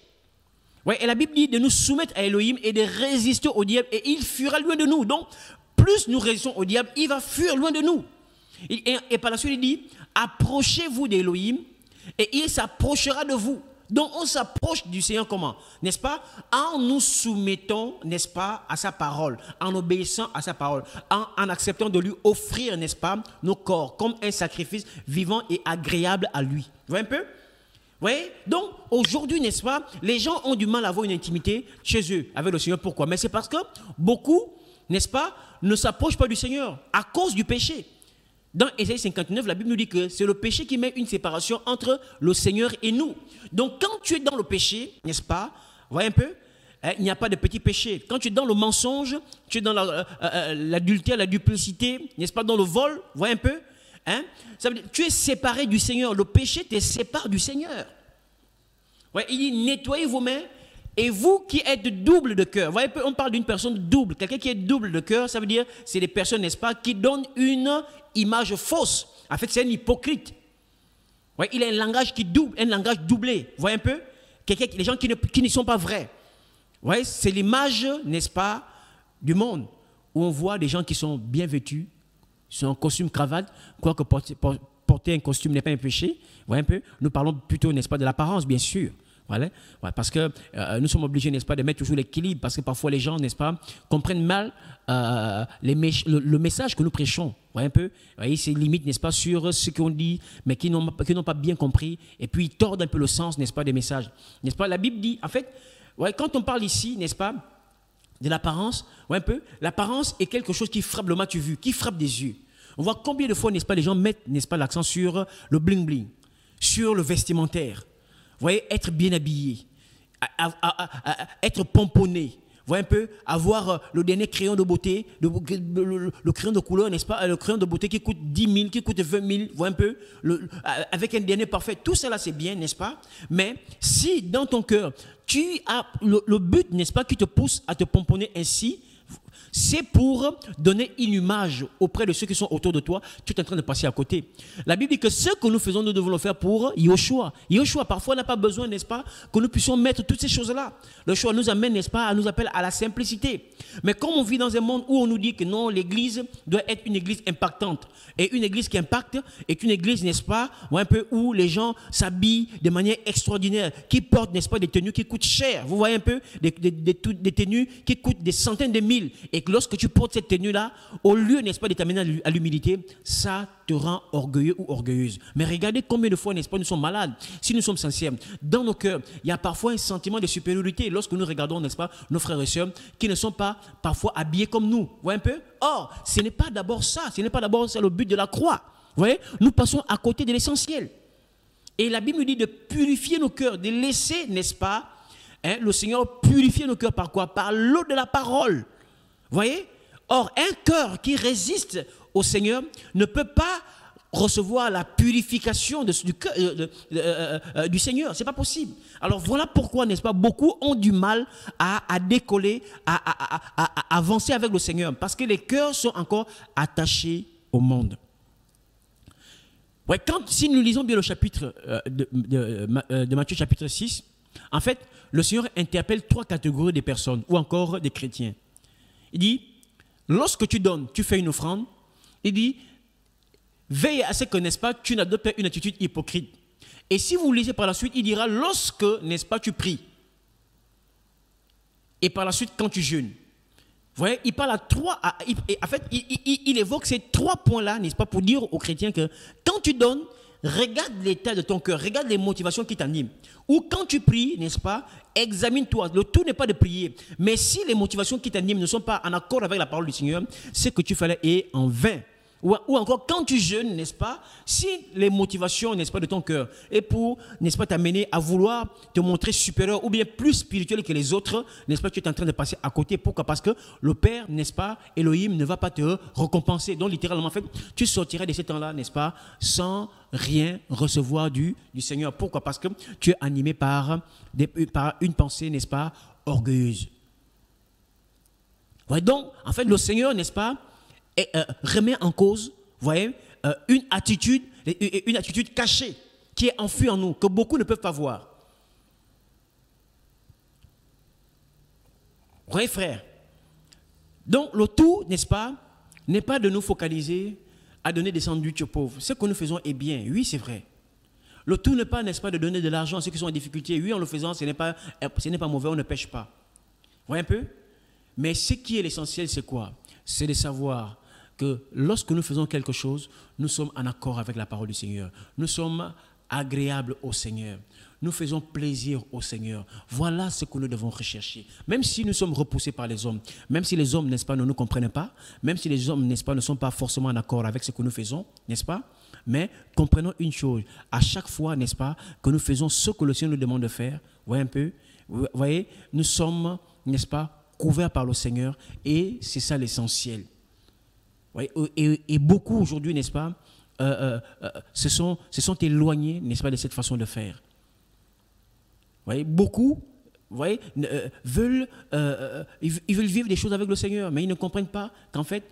Ouais, et la Bible dit de nous soumettre à Elohim et de résister au diable et il fuira loin de nous. Donc, plus nous résistons au diable, il va fuir loin de nous. Et par la suite, il dit, approchez-vous d'Elohim et il s'approchera de vous. Donc on s'approche du Seigneur comment? N'est-ce pas? En nous soumettant, n'est-ce pas, à sa parole, en obéissant à sa parole, en acceptant de lui offrir, n'est-ce pas, nos corps comme un sacrifice vivant et agréable à lui. Vous voyez un peu? Vous voyez? Donc aujourd'hui, n'est-ce pas, les gens ont du mal à avoir une intimité chez eux avec le Seigneur. Pourquoi? Mais c'est parce que beaucoup, n'est-ce pas, ne s'approchent pas du Seigneur à cause du péché. Dans Ésaïe 59, la Bible nous dit que c'est le péché qui met une séparation entre le Seigneur et nous. Donc quand tu es dans le péché, n'est-ce pas, voyez un peu, il n'y a pas de petit péché. Quand tu es dans le mensonge, tu es dans l'adultère, la duplicité, n'est-ce pas, dans le vol, voyez un peu, ça veut dire, tu es séparé du Seigneur. Le péché te sépare du Seigneur. Ouais, il dit, nettoyez vos mains. Et vous qui êtes double de cœur, voyez, on parle d'une personne double. Quelqu'un qui est double de cœur, ça veut dire, c'est des personnes, n'est-ce pas, qui donnent une image fausse. En fait, c'est un hypocrite. Ouais, il a un langage qui double, un langage doublé. Vous voyez un peu? Les gens qui ne sont pas vrais. Ouais, c'est l'image, n'est-ce pas, du monde, où on voit des gens qui sont bien vêtus, ils sont en costume cravate, quoique porter un costume n'est pas un péché. Vous voyez un peu? Nous parlons plutôt, n'est-ce pas, de l'apparence, bien sûr. Voilà. Ouais, parce que nous sommes obligés, n'est-ce pas, de mettre toujours l'équilibre, parce que parfois les gens, n'est-ce pas, comprennent mal le message que nous prêchons. Ouais, un peu. Ouais, c'est limite, n'est-ce pas, sur ce qu'on dit, mais qui n'ont pas bien compris, et puis ils tordent un peu le sens, n'est-ce pas, des messages. N'est-ce pas? La Bible dit, en fait, ouais, quand on parle ici, n'est-ce pas, de l'apparence, ouais, un peu, l'apparence est quelque chose qui frappe le matu vu, qui frappe des yeux. On voit combien de fois, n'est-ce pas, les gens mettent, n'est-ce pas, l'accent sur le bling-bling, sur le vestimentaire. Vous voyez, être bien habillé, être pomponné, vous voyez un peu, avoir le dernier crayon de beauté, le crayon de couleur, n'est-ce pas, le crayon de beauté qui coûte 10 000, qui coûte 20 000, vous voyez un peu, avec un dernier parfait, tout cela c'est bien, n'est-ce pas? Mais si dans ton cœur, tu as le but, n'est-ce pas, qui te pousse à te pomponner ainsi, c'est pour donner une image auprès de ceux qui sont autour de toi. Tu es en train de passer à côté. La Bible dit que ce que nous faisons, nous devons le faire pour Yeshua. Yeshua, parfois, n'a pas besoin, n'est-ce pas, que nous puissions mettre toutes ces choses-là. Le choix nous amène, n'est-ce pas, nous appelle à la simplicité. Mais comme on vit dans un monde où on nous dit que non, l'église doit être une église impactante. Et une église qui impacte est une église, n'est-ce pas, un peu où les gens s'habillent de manière extraordinaire, qui portent, n'est-ce pas, des tenues qui coûtent cher. Vous voyez un peu, des tenues qui coûtent des centaines de mille. Et que lorsque tu portes cette tenue-là, au lieu, n'est-ce pas, de t'amener à l'humilité, ça te rend orgueilleux ou orgueilleuse. Mais regardez combien de fois, n'est-ce pas, nous sommes malades. Si nous sommes sincères, dans nos cœurs, il y a parfois un sentiment de supériorité lorsque nous regardons, n'est-ce pas, nos frères et sœurs qui ne sont pas parfois habillés comme nous. Vous voyez un peu? Or, ce n'est pas d'abord ça. Ce n'est pas d'abord ça le but de la croix. Vous voyez? Nous passons à côté de l'essentiel. Et la Bible nous dit de purifier nos cœurs, de laisser, n'est-ce pas, le Seigneur purifier nos cœurs par quoi? Par l'eau de la parole. Vous voyez? Or, un cœur qui résiste au Seigneur ne peut pas recevoir la purification du Seigneur. Ce n'est pas possible. Alors voilà pourquoi, n'est-ce pas, beaucoup ont du mal à décoller, à avancer avec le Seigneur. Parce que les cœurs sont encore attachés au monde. Ouais, si nous lisons bien le chapitre de Matthieu chapitre 6, en fait, le Seigneur interpelle 3 catégories de personnes, ou encore des chrétiens. Il dit, lorsque tu donnes, tu fais une offrande, il dit, veille à ce que, n'est-ce pas, tu n'adoptes pas une attitude hypocrite. Et si vous lisez par la suite, il dira, lorsque, n'est-ce pas, tu pries, et par la suite, quand tu jeûnes. Vous voyez, il parle à 3, en fait, il évoque ces 3 points-là, n'est-ce pas, pour dire aux chrétiens que quand tu donnes, regarde l'état de ton cœur, regarde les motivations qui t'animent. Ou quand tu pries, n'est-ce pas, examine-toi. Le tout n'est pas de prier. Mais si les motivations qui t'animent ne sont pas en accord avec la parole du Seigneur, c'est que tu fais est en vain. Ou encore, quand tu jeûnes, n'est-ce pas, si les motivations, n'est-ce pas, de ton cœur est pour, n'est-ce pas, t'amener à vouloir te montrer supérieur ou bien plus spirituel que les autres, n'est-ce pas, tu es en train de passer à côté. Pourquoi? Parce que le Père, n'est-ce pas, Elohim ne va pas te récompenser. Donc, littéralement, en fait, tu sortirais de ces temps-là, n'est-ce pas, sans rien recevoir du Seigneur. Pourquoi? Parce que tu es animé par une pensée, n'est-ce pas, orgueilleuse. Ouais, donc, en fait, le Seigneur, n'est-ce pas, remet en cause, voyez, une attitude cachée qui est enfuie en nous, que beaucoup ne peuvent pas voir. Vous voyez, frère? Donc, le tout, n'est-ce pas, n'est pas de nous focaliser à donner des sandwichs aux pauvres. Ce que nous faisons est bien, oui, c'est vrai. Le tout n'est pas, n'est-ce pas, de donner de l'argent à ceux qui sont en difficulté. Oui, en le faisant, ce n'est pas mauvais, on ne pêche pas. Vous voyez un peu? Mais ce qui est l'essentiel, c'est quoi? C'est de savoir que lorsque nous faisons quelque chose, nous sommes en accord avec la parole du Seigneur. Nous sommes agréables au Seigneur. Nous faisons plaisir au Seigneur. Voilà ce que nous devons rechercher. Même si nous sommes repoussés par les hommes, même si les hommes, n'est-ce pas, ne nous comprennent pas, même si les hommes, n'est-ce pas, ne sont pas forcément en accord avec ce que nous faisons, n'est-ce pas? Mais comprenons une chose, à chaque fois, n'est-ce pas, que nous faisons ce que le Seigneur nous demande de faire, voyez un peu, vous voyez, nous sommes, n'est-ce pas, couverts par le Seigneur et c'est ça l'essentiel. Et beaucoup aujourd'hui, n'est-ce pas, se sont éloignés, n'est-ce pas, de cette façon de faire. Voyez, beaucoup, voyez, veulent vivre des choses avec le Seigneur, mais ils ne comprennent pas qu'en fait,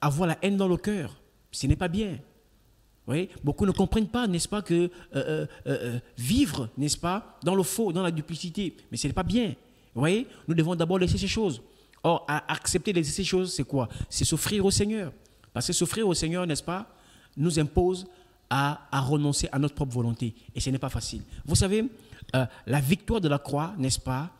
avoir la haine dans le cœur, ce n'est pas bien. Voyez, beaucoup ne comprennent pas, n'est-ce pas, que vivre, n'est-ce pas, dans le faux, dans la duplicité, mais ce n'est pas bien. Vous voyez, nous devons d'abord laisser ces choses. Or, accepter de laisser ces choses, c'est quoi? C'est s'offrir au Seigneur. Parce que s'offrir au Seigneur, n'est-ce pas, nous impose à renoncer à notre propre volonté. Et ce n'est pas facile. Vous savez, la victoire de la croix, n'est-ce pas,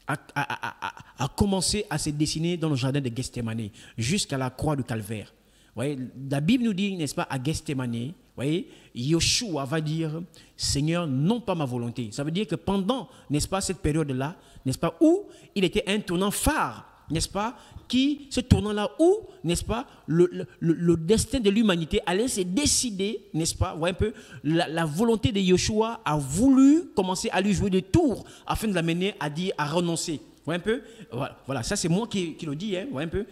a commencé à se dessiner dans le jardin de Gethsémani, jusqu'à la croix du Calvaire. Vous voyez, la Bible nous dit, n'est-ce pas, à Gethsémani, voyez, Yoshua va dire, Seigneur, non pas ma volonté. Ça veut dire que pendant, n'est-ce pas, cette période-là, n'est-ce pas, où il était un tournant phare, n'est-ce pas, qui, ce tournant-là où, n'est-ce pas, le destin de l'humanité allait se décider, n'est-ce pas, voyez un peu, la volonté de Yoshua a voulu commencer à lui jouer des tours afin de l'amener à renoncer. Vous voyez un peu, voilà, ça c'est moi qui le dis, hein, vous voyez un peu,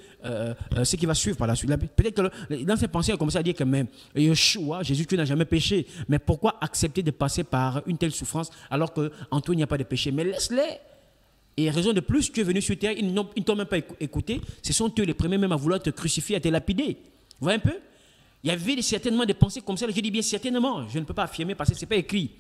ce qui va suivre par la suite. Peut-être que dans ses pensées, il a commencé à dire que même Yeshua, Jésus, tu n'as jamais péché, mais pourquoi accepter de passer par une telle souffrance alors qu'en toi il n'y a pas de péché? Mais laisse-les. Et raison de plus, tu es venu sur terre, ils ne t'ont même pas écouté, ce sont eux les premiers même à vouloir te crucifier, à te lapider. Vous voyez un peu? Il y avait certainement des pensées comme ça, je dis bien certainement, je ne peux pas affirmer parce que ce n'est pas écrit.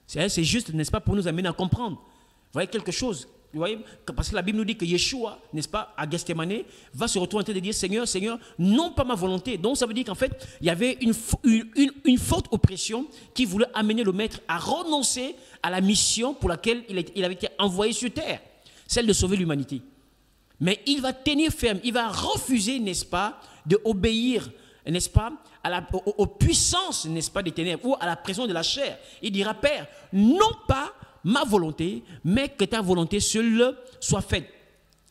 C'est juste, n'est-ce pas, pour nous amener à comprendre. Vous voyez quelque chose? Vous voyez, parce que la Bible nous dit que Yeshua, n'est-ce pas, à Gethsémani, va se retrouver en train de dire, Seigneur, Seigneur, non pas ma volonté. Donc ça veut dire qu'en fait, il y avait une forte oppression qui voulait amener le maître à renoncer à la mission pour laquelle il avait été envoyé sur terre, celle de sauver l'humanité. Mais il va tenir ferme, il va refuser, n'est-ce pas, d'obéir, n'est-ce pas, aux puissances, n'est-ce pas, des ténèbres ou à la pression de la chair. Il dira, Père, non pas ma volonté, mais que ta volonté seule soit faite.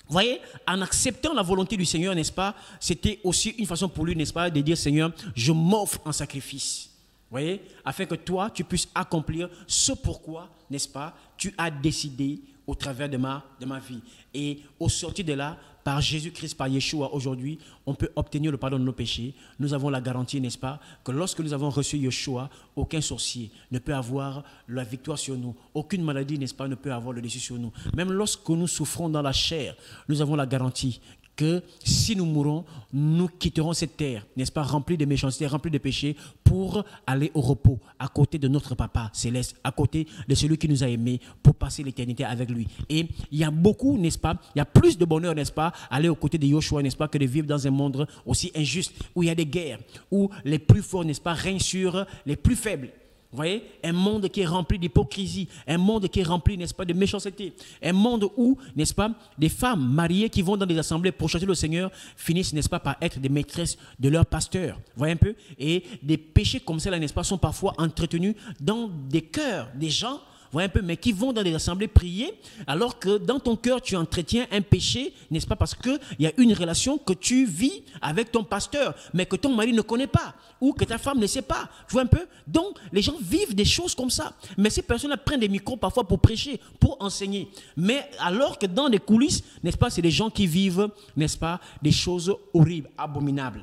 Vous voyez, en acceptant la volonté du Seigneur, n'est-ce pas, c'était aussi une façon pour lui, n'est-ce pas, de dire, Seigneur, je m'offre en sacrifice. Vous voyez, afin que toi, tu puisses accomplir ce pourquoi, n'est-ce pas, tu as décidé au travers de ma vie. Et au sortir de là, par Jésus-Christ, par Yeshua, aujourd'hui, on peut obtenir le pardon de nos péchés. Nous avons la garantie, n'est-ce pas, que lorsque nous avons reçu Yeshua, aucun sorcier ne peut avoir la victoire sur nous. Aucune maladie, n'est-ce pas, ne peut avoir le dessus sur nous. Même lorsque nous souffrons dans la chair, nous avons la garantie que si nous mourons, nous quitterons cette terre, n'est-ce pas, remplie de méchanceté, remplie de péchés, pour aller au repos, à côté de notre Papa céleste, à côté de celui qui nous a aimés, pour passer l'éternité avec lui. Et il y a beaucoup, n'est-ce pas, il y a plus de bonheur, n'est-ce pas, aller aux côtés de Yoshua, n'est-ce pas, que de vivre dans un monde aussi injuste, où il y a des guerres, où les plus forts, n'est-ce pas, règnent sur les plus faibles. Vous voyez, un monde qui est rempli d'hypocrisie, un monde qui est rempli, n'est-ce pas, de méchanceté, un monde où, n'est-ce pas, des femmes mariées qui vont dans des assemblées pour chercher le Seigneur finissent, n'est-ce pas, par être des maîtresses de leurs pasteurs. Vous voyez un peu? Et des péchés comme ça, n'est-ce pas, sont parfois entretenus dans des cœurs des gens, voyez un peu, mais qui vont dans des assemblées prier, alors que dans ton cœur, tu entretiens un péché, n'est-ce pas, parce qu'il y a une relation que tu vis avec ton pasteur, mais que ton mari ne connaît pas, ou que ta femme ne sait pas, tu vois un peu. Donc, les gens vivent des choses comme ça, mais ces personnes-là prennent des micros parfois pour prêcher, pour enseigner, mais alors que dans les coulisses, n'est-ce pas, c'est des gens qui vivent, n'est-ce pas, des choses horribles, abominables.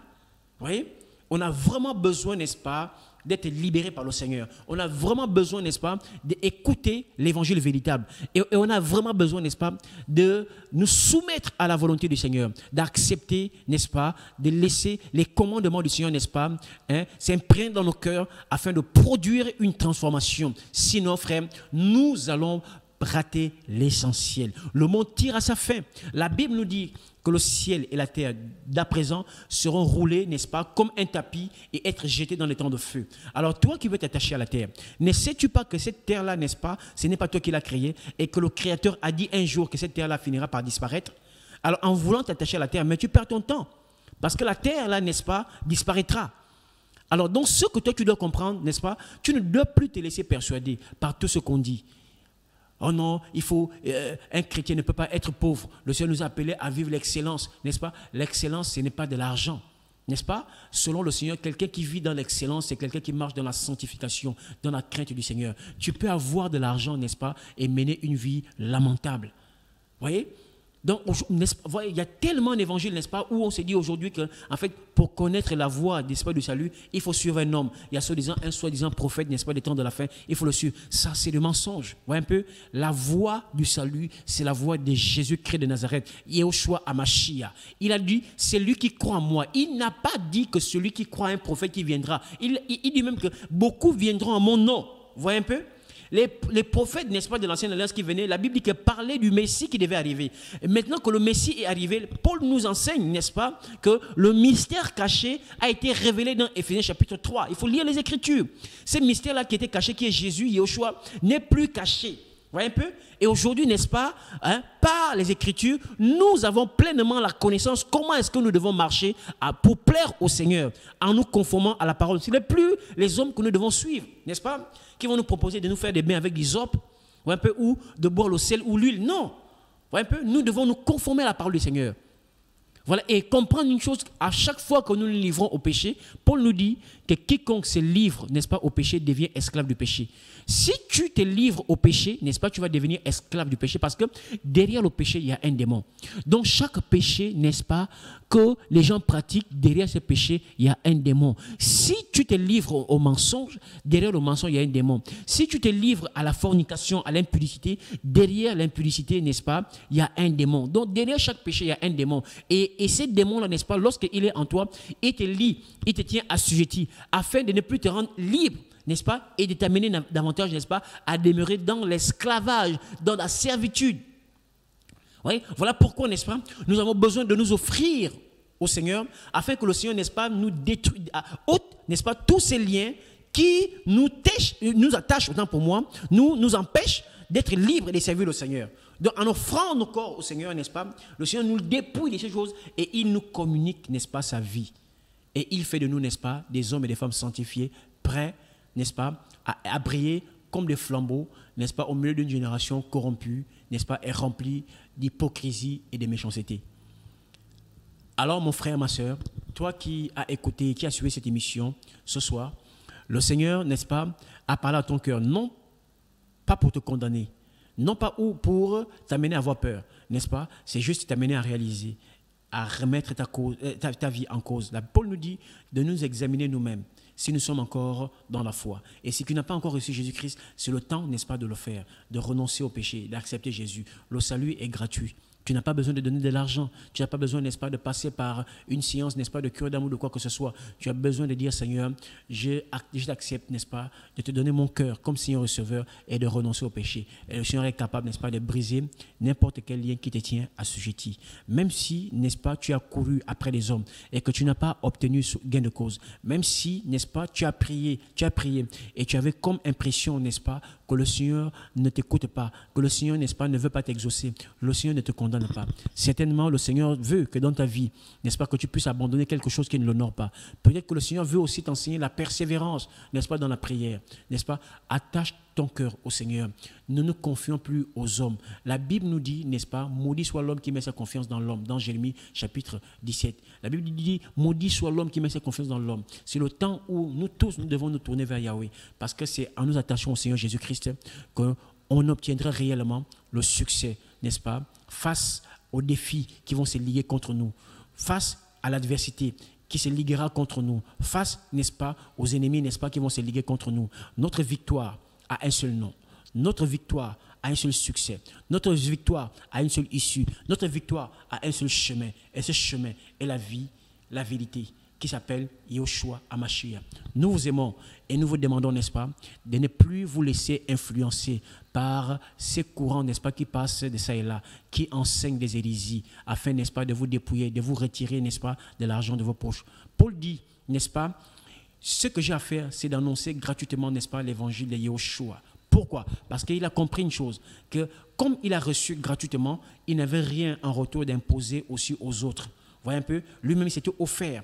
Vous voyez? On a vraiment besoin, n'est-ce pas, d'être libéré par le Seigneur. On a vraiment besoin, n'est-ce pas, d'écouter l'évangile véritable. Et on a vraiment besoin, n'est-ce pas, de nous soumettre à la volonté du Seigneur, d'accepter, n'est-ce pas, de laisser les commandements du Seigneur, n'est-ce pas, s'imprégner dans nos cœurs afin de produire une transformation. Sinon, frère, nous allons rater l'essentiel. Le monde tire à sa fin. La Bible nous dit que le ciel et la terre d'à présent seront roulés, n'est-ce pas, comme un tapis et être jetés dans les temps de feu. Alors toi qui veux t'attacher à la terre, ne sais-tu pas que cette terre-là, n'est-ce pas, ce n'est pas toi qui l'as créée et que le Créateur a dit un jour que cette terre-là finira par disparaître? Alors en voulant t'attacher à la terre, mais tu perds ton temps parce que la terre-là, n'est-ce pas, disparaîtra. Alors donc ce que toi tu dois comprendre, n'est-ce pas, tu ne dois plus te laisser persuader par tout ce qu'on dit. Oh non, un chrétien ne peut pas être pauvre. Le Seigneur nous a appelés à vivre l'excellence, n'est-ce pas? L'excellence, ce n'est pas de l'argent, n'est-ce pas? Selon le Seigneur, quelqu'un qui vit dans l'excellence, c'est quelqu'un qui marche dans la sanctification, dans la crainte du Seigneur. Tu peux avoir de l'argent, n'est-ce pas, et mener une vie lamentable. Vous voyez? Donc, il y a tellement d'évangiles, n'est-ce pas, où on se dit aujourd'hui que, en fait, pour connaître la voie, n'est-ce pas, du salut, il faut suivre un homme. Il y a un soi-disant prophète, n'est-ce pas, des temps de la fin, il faut le suivre. Ça, c'est le mensonge. Vous voyez un peu? La voie du salut, c'est la voie de Jésus-Christ de Nazareth, Yehoshua Hamashiach. Il a dit, c'est lui qui croit en moi. Il n'a pas dit que celui qui croit à un prophète qui viendra. Il dit même que beaucoup viendront en mon nom. Vous voyez un peu? Les prophètes, n'est-ce pas, de l'ancienne alliance qui venaient, la Bible dit que parlait du Messie qui devait arriver. Et maintenant que le Messie est arrivé, Paul nous enseigne, n'est-ce pas, que le mystère caché a été révélé dans Éphésiens chapitre 3. Il faut lire les Écritures. Ce mystère-là qui était caché, qui est Jésus, Yehoshua, n'est plus caché. Vous voyez un peu? Et aujourd'hui, n'est-ce pas, par les Écritures, nous avons pleinement la connaissance comment est-ce que nous devons marcher pour plaire au Seigneur, en nous conformant à la parole. Ce n'est plus les hommes que nous devons suivre, n'est-ce pas, qui vont nous proposer de nous faire des bains avec l'hysope, ou de boire le sel ou l'huile. Non. Un peu, nous devons nous conformer à la parole du Seigneur. Voilà, et comprendre une chose, à chaque fois que nous nous livrons au péché, Paul nous dit que quiconque se livre, n'est-ce pas, au péché, devient esclave du péché. Si tu te livres au péché, n'est-ce pas, tu vas devenir esclave du péché parce que derrière le péché, il y a un démon. Donc chaque péché, n'est-ce pas, que les gens pratiquent, derrière ce péché, il y a un démon. Si tu te livres au mensonge, derrière le mensonge, il y a un démon. Si tu te livres à la fornication, à l'impudicité, derrière l'impudicité, n'est-ce pas, il y a un démon. Donc derrière chaque péché, il y a un démon. Et ce démon-là, n'est-ce pas, lorsqu'il est en toi, il te lie, il te tient assujetti, afin de ne plus te rendre libre, n'est-ce pas, et de t'amener davantage, n'est-ce pas, à demeurer dans l'esclavage, dans la servitude. Oui, voilà pourquoi, n'est-ce pas, nous avons besoin de nous offrir au Seigneur, afin que le Seigneur, n'est-ce pas, nous détruise, ôte, n'est-ce pas, tous ces liens qui nous attachent, autant pour moi, nous empêchent d'être libres et de servir le Seigneur. Donc, en offrant nos corps au Seigneur, n'est-ce pas, le Seigneur nous dépouille de ces choses et il nous communique, n'est-ce pas, sa vie. Et il fait de nous, n'est-ce pas, des hommes et des femmes sanctifiés, prêts, n'est-ce pas, à briller comme des flambeaux, n'est-ce pas, au milieu d'une génération corrompue, n'est-ce pas, et remplie d'hypocrisie et de méchanceté. Alors, mon frère, ma soeur, toi qui as écouté, qui as suivi cette émission ce soir, le Seigneur, n'est-ce pas, a parlé à ton cœur, non pas pour te condamner, non pas pour t'amener à avoir peur, n'est-ce pas? C'est juste t'amener à réaliser, à remettre ta vie en cause. Là, Paul nous dit de nous examiner nous-mêmes, si nous sommes encore dans la foi. Et si tu n'as pas encore reçu Jésus-Christ, c'est le temps, n'est-ce pas, de le faire, de renoncer au péché, d'accepter Jésus. Le salut est gratuit. Tu n'as pas besoin de donner de l'argent. Tu n'as pas besoin, n'est-ce pas, de passer par une séance, n'est-ce pas, de cure d'amour, de quoi que ce soit. Tu as besoin de dire, Seigneur, je t'accepte, n'est-ce pas, de te donner mon cœur comme Seigneur receveur et de renoncer au péché. Et le Seigneur est capable, n'est-ce pas, de briser n'importe quel lien qui te tient assujetti. Même si, n'est-ce pas, tu as couru après les hommes et que tu n'as pas obtenu gain de cause. Même si, n'est-ce pas, tu as prié et tu avais comme impression, n'est-ce pas, que le Seigneur ne t'écoute pas, que le Seigneur, n'est-ce pas, ne veut pas t'exaucer. Le Seigneur ne te condamne n'abandonne pas. Certainement, le Seigneur veut que dans ta vie, n'est-ce pas, que tu puisses abandonner quelque chose qui ne l'honore pas. Peut-être que le Seigneur veut aussi t'enseigner la persévérance, n'est-ce pas, dans la prière, n'est-ce pas. Attache ton cœur au Seigneur. Ne nous confions plus aux hommes. La Bible nous dit, n'est-ce pas, maudit soit l'homme qui met sa confiance dans l'homme, dans Jérémie chapitre 17. La Bible dit, maudit soit l'homme qui met sa confiance dans l'homme. C'est le temps où nous tous, nous devons nous tourner vers Yahweh, parce que c'est en nous attachant au Seigneur Jésus-Christ qu'on obtiendra réellement le succès, n'est-ce pas, face aux défis qui vont se liguer contre nous, face à l'adversité qui se liguera contre nous, face, n'est-ce pas, aux ennemis, n'est-ce pas, qui vont se liguer contre nous. Notre victoire a un seul nom. Notre victoire a un seul succès. Notre victoire a une seule issue. Notre victoire a un seul chemin. Et ce chemin est la vie, la vérité, qui s'appelle Yahushua HaMashiach. Nous vous aimons et nous vous demandons, n'est-ce pas, de ne plus vous laisser influencer par ces courants, n'est-ce pas, qui passent de ça et là, qui enseignent des hérésies, afin, n'est-ce pas, de vous dépouiller, de vous retirer, n'est-ce pas, de l'argent de vos poches. Paul dit, n'est-ce pas, ce que j'ai à faire, c'est d'annoncer gratuitement, n'est-ce pas, l'évangile de Yahushua. Pourquoi? Parce qu'il a compris une chose, que comme il a reçu gratuitement, il n'avait rien en retour d'imposer aussi aux autres. Vous voyez un peu, lui-même, il s'était offert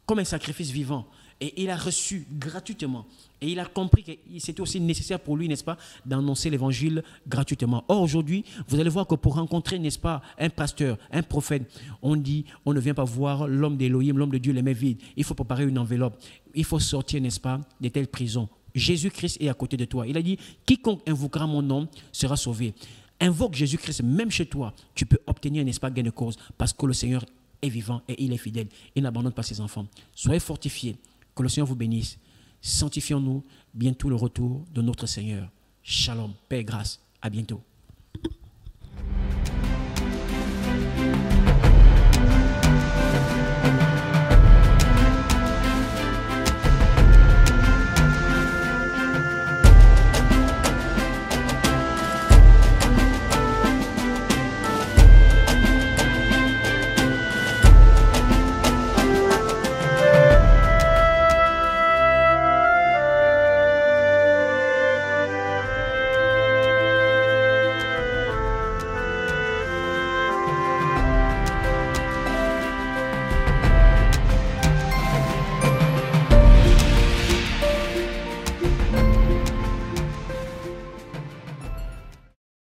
comme un sacrifice vivant. Et il a reçu gratuitement. Et il a compris que c'était aussi nécessaire pour lui, n'est-ce pas, d'annoncer l'évangile gratuitement. Or, aujourd'hui, vous allez voir que pour rencontrer, n'est-ce pas, un pasteur, un prophète, on dit, on ne vient pas voir l'homme d'Élohim, l'homme de Dieu, les mains vides. Il faut préparer une enveloppe. Il faut sortir, n'est-ce pas, de telles prisons. Jésus-Christ est à côté de toi. Il a dit, quiconque invoquera mon nom sera sauvé. Invoque Jésus-Christ, même chez toi, tu peux obtenir, n'est-ce pas, gain de cause, parce que le Seigneur est vivant et il est fidèle. Il n'abandonne pas ses enfants. Soyez fortifiés. Que le Seigneur vous bénisse. Sanctifions-nous bientôt le retour de notre Seigneur. Shalom, paix et grâce. À bientôt.